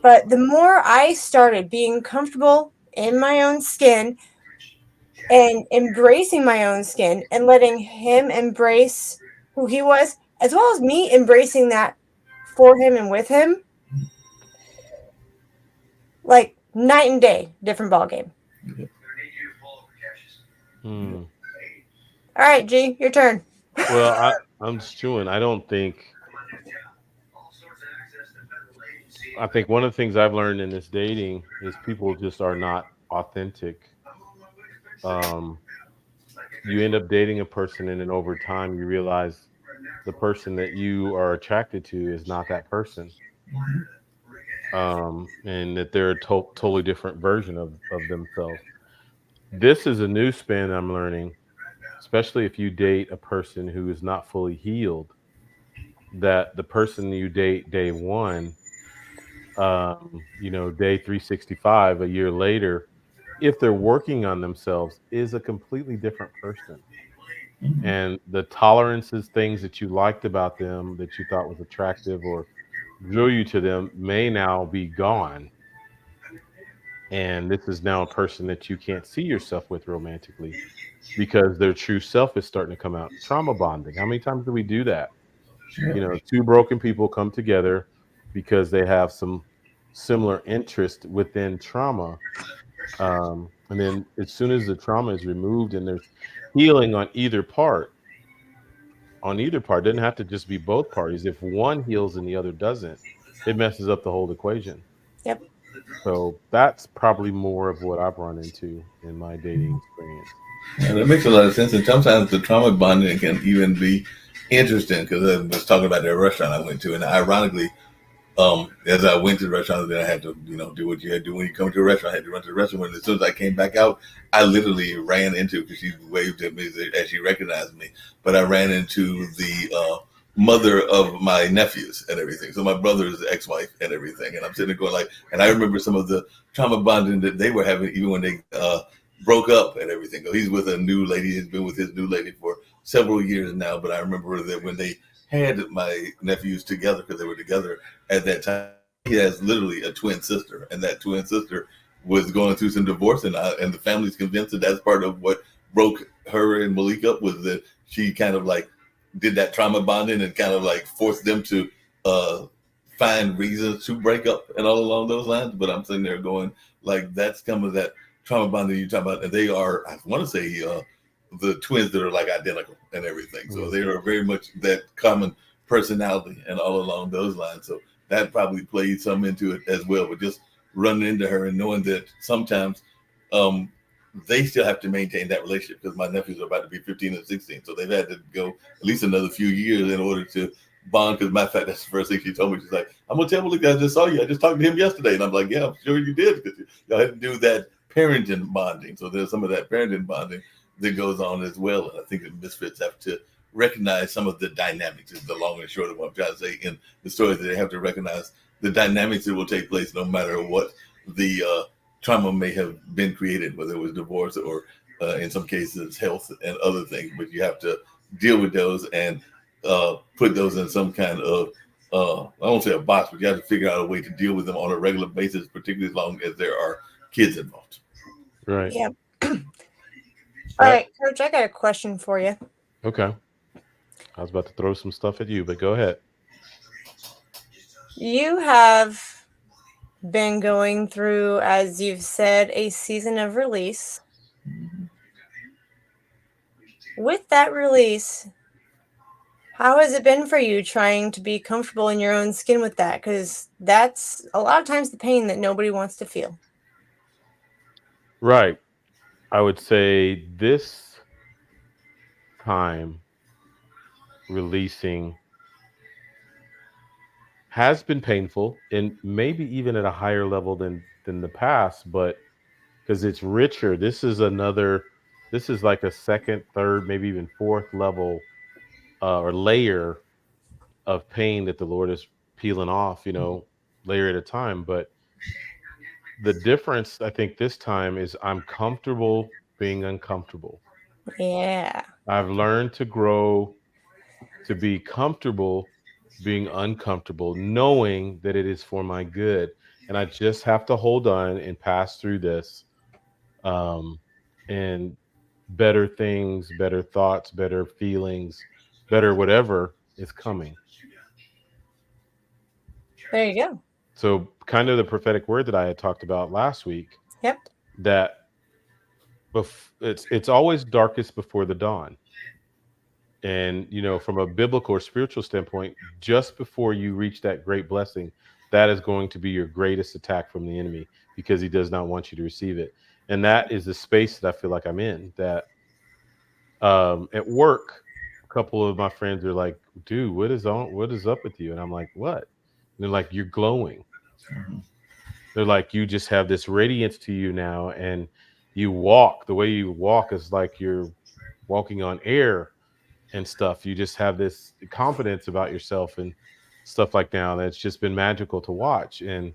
But the more I started being comfortable in my own skin and embracing my own skin and letting him embrace who he was, as well as me embracing that for him and with him, like night and day, different ball game. Yeah. Hmm. All right, G, your turn. Well, I'm just chewing. I think one of the things I've learned in this dating is people just are not authentic. Um, you end up dating a person, and then over time, you realize the person that you are attracted to is not that person, and that they're a totally different version of themselves. This is a new spin I'm learning. especially if you date a person who is not fully healed, that the person you date day one, day 365, a year later, if they're working on themselves, is a completely different person. Mhm. And the tolerances, things that you liked about them that you thought was attractive or drew you to them may now be gone. And this is now a person that you can't see yourself with romantically because their true self is starting to come out. Trauma bonding. How many times do we do that? Yeah. Two broken people come together because they have some similar interest within trauma. And then as soon as the trauma is removed and there's healing on either part, it doesn't have to just be both parties. If one heals and the other doesn't, it messes up the whole equation. Yep. So that's probably more of what I've run into in my dating experience. And that makes a lot of sense. And sometimes the trauma bonding can even be interesting because I was talking about that restaurant I went to, and ironically, as I went to the restaurant, then I had to, do what you had to do when you come to a restaurant. I had to run to the restaurant. And as soon as I came back out, I literally ran into, because she waved at me as she recognized me, but I ran into the mother of my nephews and everything. So my brother's ex-wife and everything. And I'm sitting there going like, and I remember some of the trauma bonding that they were having even when they broke up and everything. He's with a new lady. He's been with his new lady for several years now. But I remember that when they had my nephews together, because they were together at that time, he has literally a twin sister, and that twin sister was going through some divorce, and the family's convinced that that's part of what broke her and Malik up, was that she kind of like did that trauma bonding and kind of like forced them to uh, find reasons to break up and all along those lines. But I'm sitting there going like, that's some of that trauma bonding you talk about, and they are, I want to say, the twins that are like identical and everything. So they are very much that common personality and all along those lines. So that probably played some into it as well. But just running into her and knowing that sometimes um, they still have to maintain that relationship, because my nephews are about to be 15 and 16. So they've had to go at least another few years in order to bond. Because matter of fact, that's the first thing she told me. She's like, I'm going to tell Malik I just saw you. I just talked to him yesterday. And I'm like, yeah, I'm sure you did, because y'all had to do that parenting bonding. So there's some of that parenting bonding that goes on as well. And I think that Misfits have to recognize some of the dynamics, is the long and short of what I'm trying to say in the story, that they have to recognize the dynamics that will take place no matter what the trauma may have been created, whether it was divorce or in some cases health and other things. But you have to deal with those and put those in some kind of I won't say a box, but you have to figure out a way to deal with them on a regular basis, particularly as long as there are kids involved. Right. Yep. All Right. right, Coach, I got a question for you. Okay. I was about to throw some stuff at you, but go ahead. You have been going through, as you've said, a season of release. With that release, how has it been for you trying to be comfortable in your own skin with that? Because that's a lot of times the pain that nobody wants to feel. Right. I would say this time releasing has been painful and maybe even at a higher level than the past, but because it's richer, this is like a second, third, maybe even fourth level or layer of pain that the Lord is peeling off, layer at a time. But the difference, I think, this time is I'm comfortable being uncomfortable. Yeah. I've learned to grow to be comfortable being uncomfortable, knowing that it is for my good. And I just have to hold on and pass through this. Um, and better things, better thoughts, better feelings, better whatever is coming. There you go. So, kind of the prophetic word that I had talked about last week, Yep. that it's always darkest before the dawn. And from a biblical or spiritual standpoint, just before you reach that great blessing, that is going to be your greatest attack from the enemy, because he does not want you to receive it. And that is the space that I feel like I'm in. That at work, a couple of my friends are like, dude, what is up with you? And I'm like, what? And they're like, you're glowing. Mhm. They're like, you just have this radiance to you now, and you walk, the way you walk is like you're walking on air and stuff. You just have this confidence about yourself and stuff like now that's just been magical to watch. And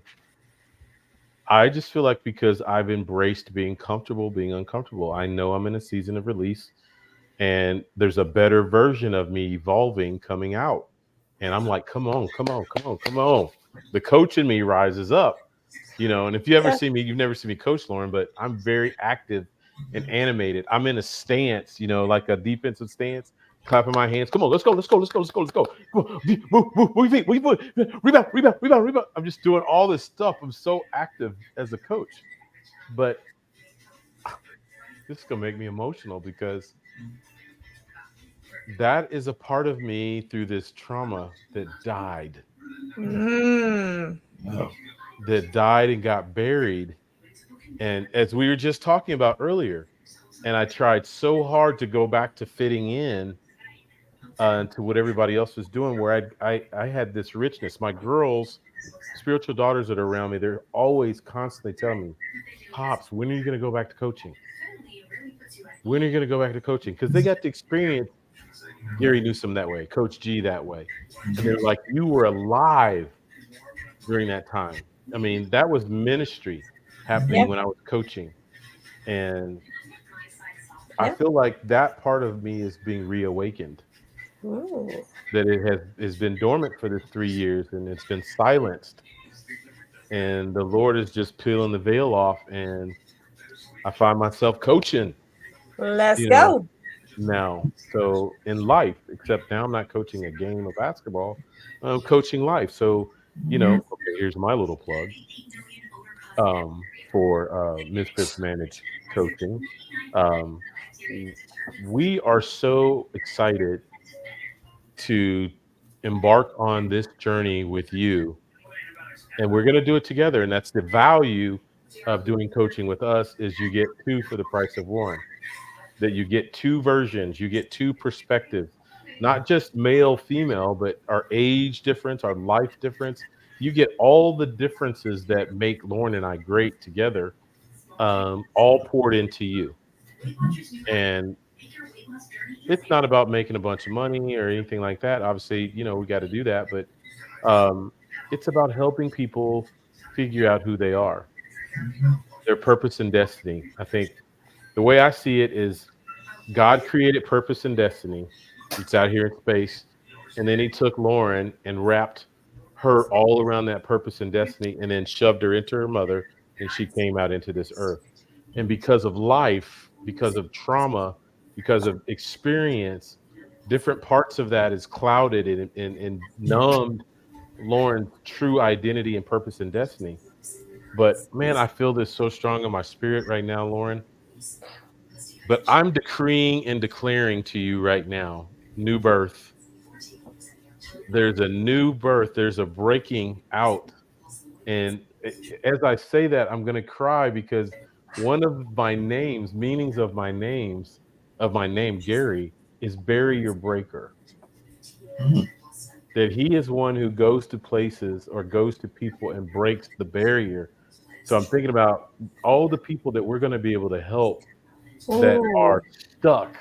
I just feel like because I've embraced being comfortable, being uncomfortable, I know I'm in a season of release and there's a better version of me evolving coming out. And I'm like, come on, come on, come on, come on. The coach in me rises up, and if you ever Yeah. see me, you've never seen me coach, Lauren, but I'm very active and animated. I'm in a stance, like a defensive stance, clapping my hands. Come on, let's go, let's go, let's go, let's go, let's go. Come on, move your feet, rebound, rebound, rebound, rebound. I'm just doing all this stuff. I'm so active as a coach. But this is gonna make me emotional because that is a part of me through this trauma that died, Mm. Wow. and got buried. And as we were just talking about earlier, and I tried so hard to go back to fitting in to what everybody else was doing, where I had this richness. My girls, spiritual daughters that are around me, they're always constantly telling me, Pops, when are you going to go back to coaching? When are you going to go back to coaching? Because they got to experience Gary Newsom that way, Coach G that way. And they're like, you were alive during that time. I mean, that was ministry happening Yeah. when I was coaching. And I Yeah. feel like that part of me is being reawakened, Ooh. that it has been dormant for this 3 years and it's been silenced. And the Lord is just peeling the veil off. And I find myself coaching, Let's you know, go. now. So in life, except now I'm not coaching a game of basketball, I'm coaching life. So, okay, here's my little plug for Misfits Managed Coaching. Um, w- we are so excited to embark on this journey with you, and we're going to do it together. And that's the value of doing coaching with us, is you get two for the price of one. That you get two versions, you get two perspectives, not just male, female, but our age difference, our life difference. You get all the differences that make Lauren and I great together, all poured into you. And it's not about making a bunch of money or anything like that. Obviously, we got to do that, but um, it's about helping people figure out who they are, their purpose and destiny. I think the way I see it is God created purpose and destiny. It's out here in space. And then he took Lauren and wrapped her all around that purpose and destiny and then shoved her into her mother. And she came out into this earth. And because of life, because of trauma, because of experience, different parts of that is clouded and numbed Lauren's true identity and purpose and destiny. But man, I feel this so strong in my spirit right now, Lauren. But I'm decreeing and declaring to you right now, new birth. There's a new birth. There's a breaking out. And as I say that, I'm going to cry because one of my names, meanings of my names, of my name, Gary, is barrier breaker. That he is one who goes to places or goes to people and breaks the barrier. So I'm thinking about all the people that we're going to be able to help that Ooh. are stuck.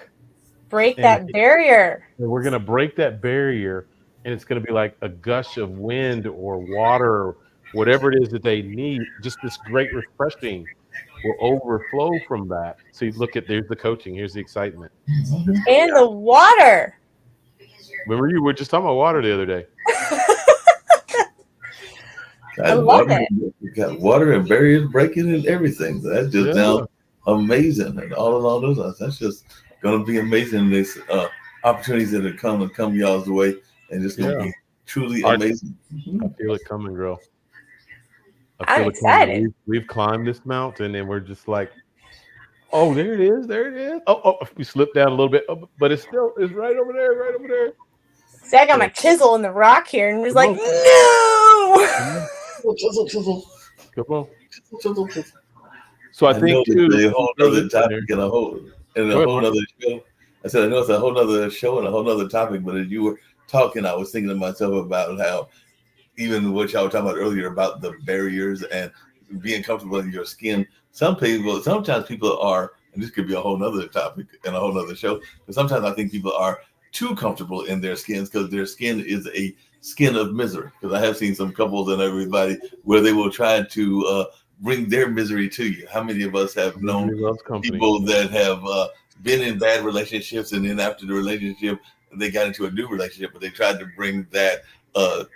Break And that barrier. we're going to break that barrier, and it's going to be like a gush of wind or water, or whatever it is that they need. Just this great refreshing will overflow from that. See, there's the coaching. Here's the excitement. And the water. Remember, you were just talking about water the other day. I love it. You got water and barriers breaking and everything. That just sounds amazing. And all those, that's just going to be amazing. This opportunities that are come y'all's way, and just going to be truly amazing. I feel it coming, girl. I'm excited. We've climbed this mountain, and we're just like, oh, there it is, there it is. Oh, we slipped down a little bit, but it's right over there, right over there. See, I got my chisel in the rock here, and was like, no. Chisel. Come on. Chisel. So I think too, a whole other topic and a whole other show. I said I know it's a whole other show and a whole other topic, but as you were talking, I was thinking to myself about how even what y'all were talking about earlier about the barriers and being comfortable in your skin. Sometimes people are and this could be a whole nother topic and a whole nother show. But sometimes I think people are too comfortable in their skins because their skin is a skin of misery. Because I have seen some couples and everybody where they will try to bring their misery to you. How many of us have known Misery loves company. people that have been in bad relationships, and then after the relationship, they got into a new relationship, but they tried to bring that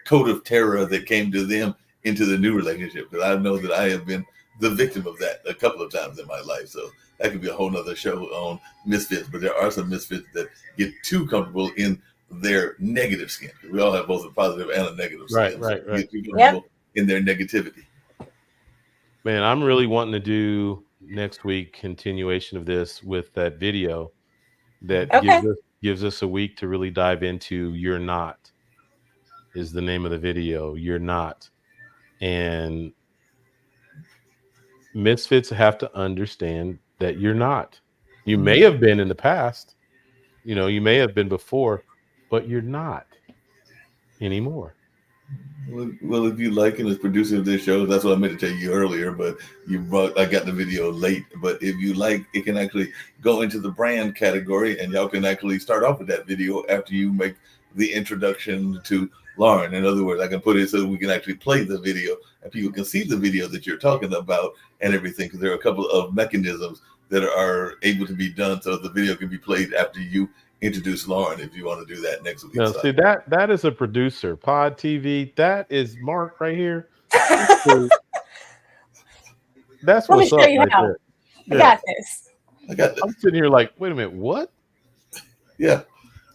coat of terror that came to them into the new relationship? Because I know that I have been the victim of that a couple of times in my life. So that could be a whole nother show on misfits. But there are some misfits that get too comfortable in their negative skin. We all have both a positive and a negative skin. Right. Get too comfortable in their negativity. Man, I'm really wanting to do next week continuation of this with that video that gives us a week to really dive into You're Not is the name of the video. You're Not. And misfits have to understand that you're not. You may have been in the past, you may have been before, but you're not anymore. Well, if you like and as producer of this show, that's what I meant to tell you earlier, but I got the video late. But if you like, it can actually go into the brand category, and y'all can actually start off with that video after you make the introduction to Lauren. In other words, I can put it so we can actually play the video and people can see the video that you're talking about and everything, because there are a couple of mechanisms that are able to be done so the video can be played after you introduce Lauren, if you want to do that next week. No, see that is a producer. Pod TV, that is Mark right here. That's what's up right there. I got this. I'm sitting here like, wait a minute, what? Yeah,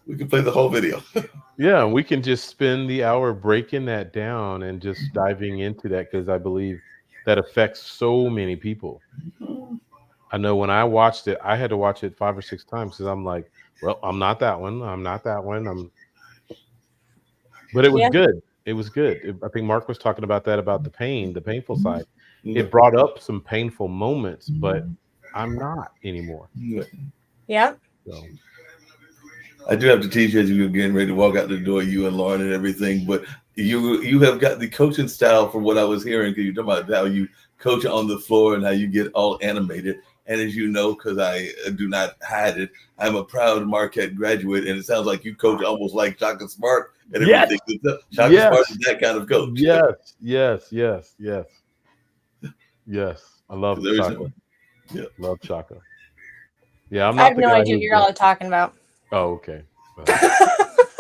we can play the whole video. Yeah, we can just spend the hour breaking that down and just diving into that, because I believe that affects so many people. I know when I watched it, I had to watch it 5 or 6 times because I'm like, well, I'm not that one. I'm not that one. But it was good. It was good. I think Mark was talking about that, about the painful side. It brought up some painful moments, but I'm not anymore. Yeah. So. I do have to teach you as you're getting ready to walk out the door, you and Lauren and everything, but you have got the coaching style from what I was hearing, because you're talking about how you coach on the floor and how you get all animated. And as you know, because I do not hide it, I'm a proud Marquette graduate, and it sounds like you coach almost like Shaka Smart and everything. Shaka Smart is that kind of coach. Yes. I love Shaka. Yeah. Love Shaka. Yeah, I'm not. I have no idea what you're all talking about. Oh, okay.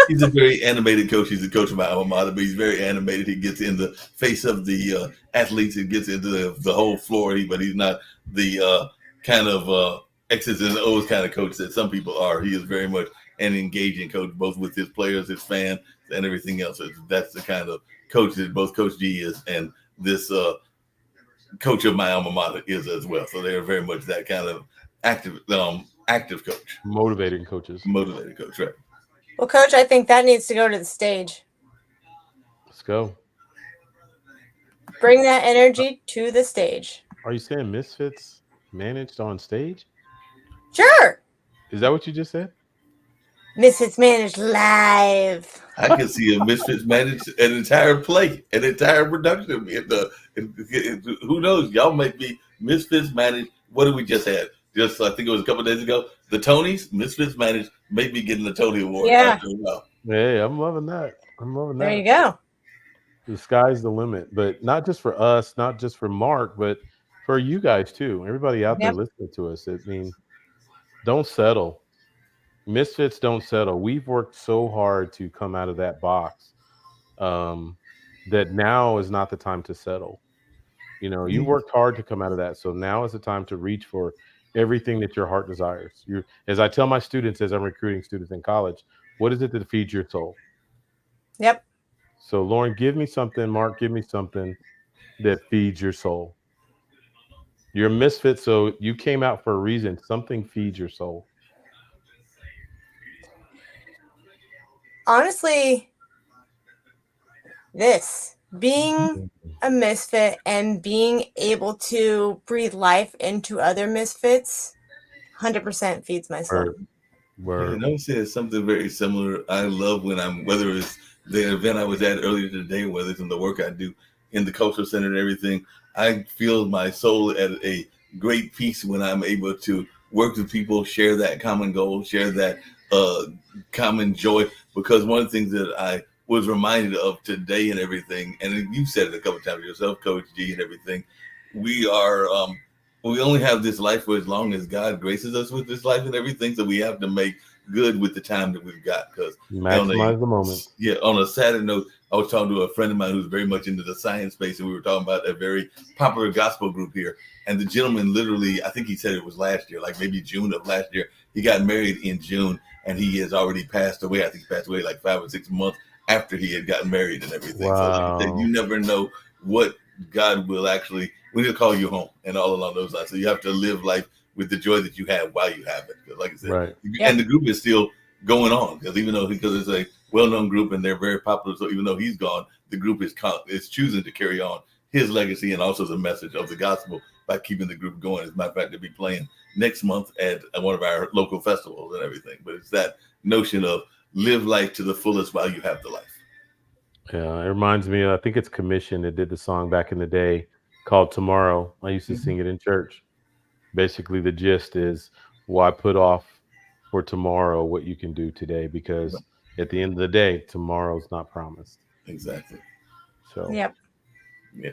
He's a very animated coach. He's a coach of my alma mater, but he's very animated. He gets in the face of the athletes. He gets into the whole floor, but he's not the kind of X's and O's kind of coach that some people are. He is very much an engaging coach, both with his players, his fans, and everything else. So that's the kind of coach that both Coach G is and this coach of my alma mater is as well. So they're very much that kind of active coach. Motivating coaches. Motivated coach, right. Well, Coach, I think that needs to go to the stage. Let's go. Bring that energy to the stage. Are you saying Misfits managed on stage? Sure. Is that what you just said? Misfits managed live. I can see a Misfits manage an entire play, an entire production. Who knows? Y'all might be Misfits managed. What did we just have? Just I think it was a couple of days ago. The Tonys, Misfits managed, maybe getting the Tony Award. Yeah. Hey, I'm loving that. There you go. The sky's the limit, but not just for us, not just for Mark, but for you guys too. Everybody out there listening to us. I mean, don't settle. Misfits don't settle. We've worked so hard to come out of that box that now is not the time to settle. You worked hard to come out of that. So now is the time to reach for everything that your heart desires. As I tell my students, as I'm recruiting students in college, what is it that feeds your soul? Yep. So Lauren, give me something. Mark, give me something that feeds your soul. You're a misfit, so you came out for a reason. Something feeds your soul. Honestly, being a misfit and being able to breathe life into other misfits 100% feeds my soul. Word. And I would say it's something very similar. I love when whether it's the event I was at earlier today, whether it's in the work I do in the cultural center and everything, I feel my soul at a great peace when I'm able to work with people, share that common goal, share that common joy. Because one of the things that I was reminded of today and everything, and you said it a couple of times yourself, Coach G, and everything, we are we only have this life for as long as God graces us with this life and everything. So we have to make good with the time that we've got. Because maximize the moments. Yeah, on a sadder note, I was talking to a friend of mine who's very much into the science space, and we were talking about a very popular gospel group here. And the gentleman literally, I think he said it was last year, like maybe June of last year, he got married in June, and he has already passed away. I think he passed away like 5 or 6 months after he had gotten married and everything. Wow. So like I said, you never know what God will actually, when he'll call you home and all along those lines. So you have to live life with the joy that you have while you have it. Because like I said, right. And the group is still going on, because it's a well-known group and they're very popular. So even though he's gone, the group is choosing to carry on his legacy and also the message of the gospel by keeping the group going. As a matter of fact, they'll be playing next month at one of our local festivals and everything. But it's that notion of live life to the fullest while you have the life. Yeah, it reminds me, I think it's Commission that did the song back in the day called Tomorrow. I used to sing it in church. Basically, the gist is, why put off for tomorrow what you can do today? Because at the end of the day, tomorrow's not promised. Exactly. So, Yep. Yeah,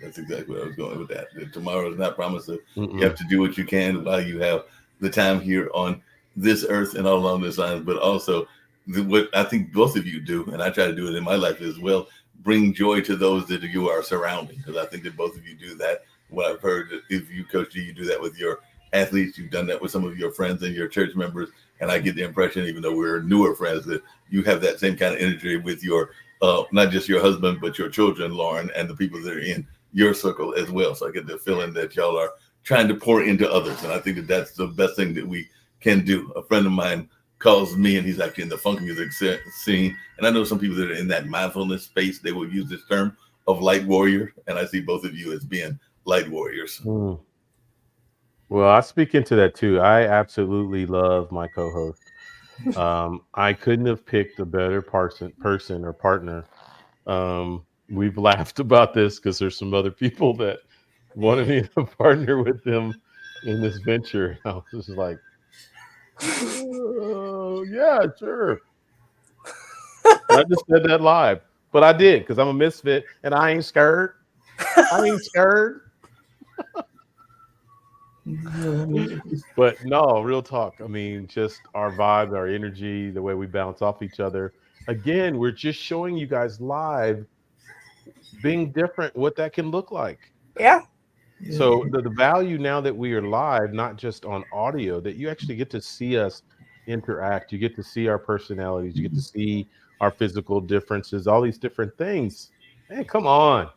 that's exactly what I was going with that. Tomorrow is not promised. So you have to do what you can while you have the time here on this earth and all along this line. But also, what I think both of you do, and I try to do it in my life as well, bring joy to those that you are surrounding. Because I think that both of you do that. What I've heard, if you, Coach G, you do that with your athletes, you've done that with some of your friends and your church members. And I get the impression, even though we're newer friends, that you have that same kind of energy with your, not just your husband, but your children, Lauren, and the people that are in your circle as well. So I get the feeling that y'all are trying to pour into others. And I think that that's the best thing that we can do. A friend of mine calls me, and he's actually in the funk music scene. And I know some people that are in that mindfulness space, they will use this term of light warrior. And I see both of you as being light warriors. Well, I speak into that too. I absolutely love my co-host. I couldn't have picked a better person or partner. We've laughed about this because there's some other people that wanted me to partner with them in this venture. I was just like, oh, yeah, sure. I just said that live, but I did because I'm a misfit and I ain't scared. I ain't scared. But no, real talk. I mean, just our vibe, our energy, the way we bounce off each other. Again, we're just showing you guys live being different, what that can look like. Yeah. So the value now that we are live, not just on audio, that you actually get to see us interact. You get to see our personalities. You get to see our physical differences, all these different things. Man, come on.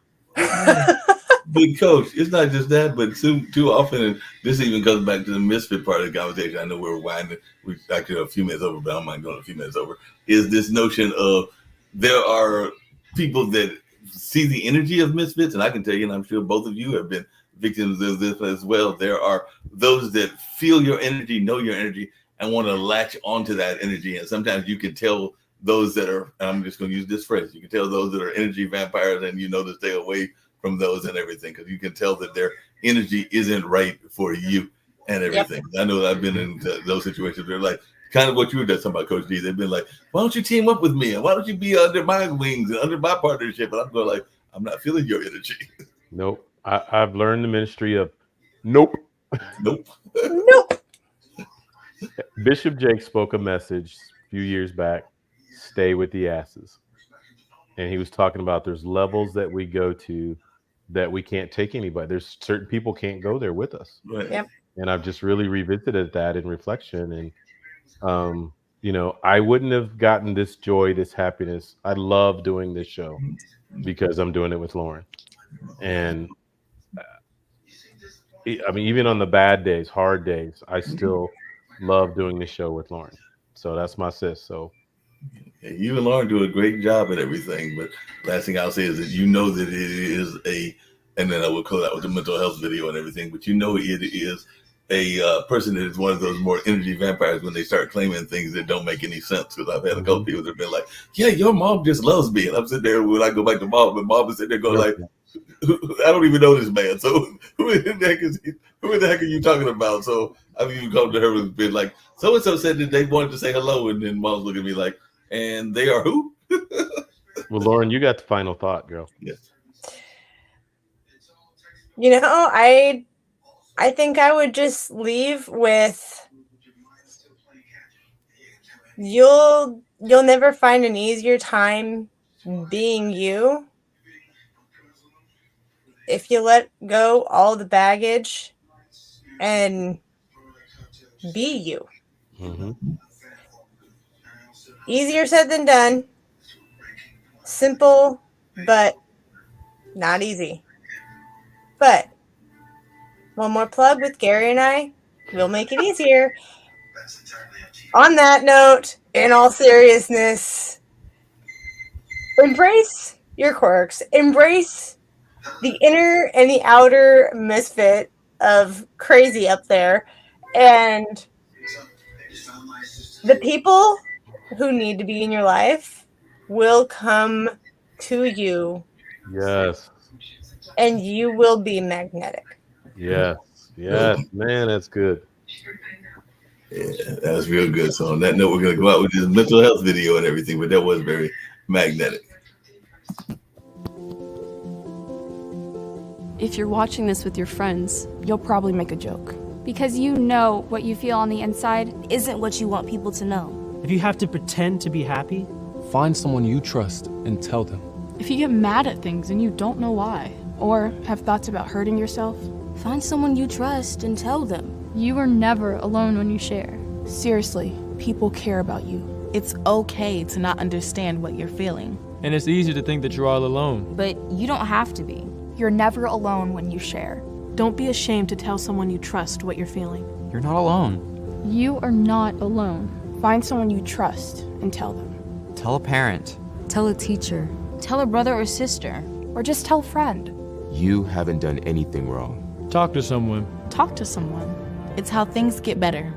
Big Coach, it's not just that, but too often, and this even comes back to the misfit part of the conversation. I know we're winding, we actually a few minutes over, but I don't mind going a few minutes over. Is this notion of there are people that see the energy of misfits, and I can tell you, and I'm sure both of you have been victims of this as well. There are those that feel your energy, know your energy, and want to latch onto that energy. And sometimes you can tell those that are, and I'm just going to use this phrase, you can tell those that are energy vampires, and you know to stay away from those and everything, because you can tell that their energy isn't right for you and everything. Yep. I know that I've been in those situations where, like, kind of what you were talking about, Coach D. They've been like, why don't you team up with me? And why don't you be under my wings and under my partnership? And I'm going like, I'm not feeling your energy. Nope. I've learned the ministry of nope. Nope. Nope. Bishop Jake spoke a message a few years back, stay with the asses. And he was talking about there's levels that we go to that we can't take anybody. There's certain people can't go there with us. Right. Yep. And I've just really revisited that in reflection. And, you know, I wouldn't have gotten this joy, this happiness. I love doing this show because I'm doing it with Lauren. And I mean, even on the bad days, hard days, I still love doing the show with Lauren. So that's my sis. So you and Lauren do a great job at everything. But last thing I'll say is that you know that it is and then I will close out with the mental health video and everything, but you know it is a person that is one of those more energy vampires when they start claiming things that don't make any sense. Because I've had a couple people that have been like, yeah, your mom just loves me. And I'm sitting there when I go back to mom, but mom is sitting there going like, I don't even know this man. So who in the heck is he? Who in the heck are you talking about? So I've even come to her and been like, so and so said that they wanted to say hello, and then mom's looking at me like, and they are who? Well, Lauren, you got the final thought, girl. Yes. You know, I think I would just leave with you'll never find an easier time being you if you let go all the baggage and be you. Mm-hmm. Easier said than done. Simple, but not easy. But one more plug with Gary and I will make it easier. On that note, in all seriousness, embrace your quirks. Embrace the inner and the outer misfit of crazy up there. And the people who need to be in your life will come to you, Yes. and you will be magnetic. Yes. Yes. Man, that's good. Yeah, that was real good. So on that note, we're gonna go out with this mental health video and everything, but that was very magnetic. If you're watching this with your friends, you'll probably make a joke. Because you know what you feel on the inside. Isn't what you want people to know. If you have to pretend to be happy, find someone you trust and tell them. If you get mad at things and you don't know why, or have thoughts about hurting yourself, find someone you trust and tell them. You are never alone when you share. Seriously, people care about you. It's okay to not understand what you're feeling. And it's easy to think that you're all alone. But you don't have to be. You're never alone when you share. Don't be ashamed to tell someone you trust what you're feeling. You're not alone. You are not alone. Find someone you trust and tell them. Tell a parent. Tell a teacher. Tell a brother or sister. Or just tell a friend. You haven't done anything wrong. Talk to someone. Talk to someone. It's how things get better.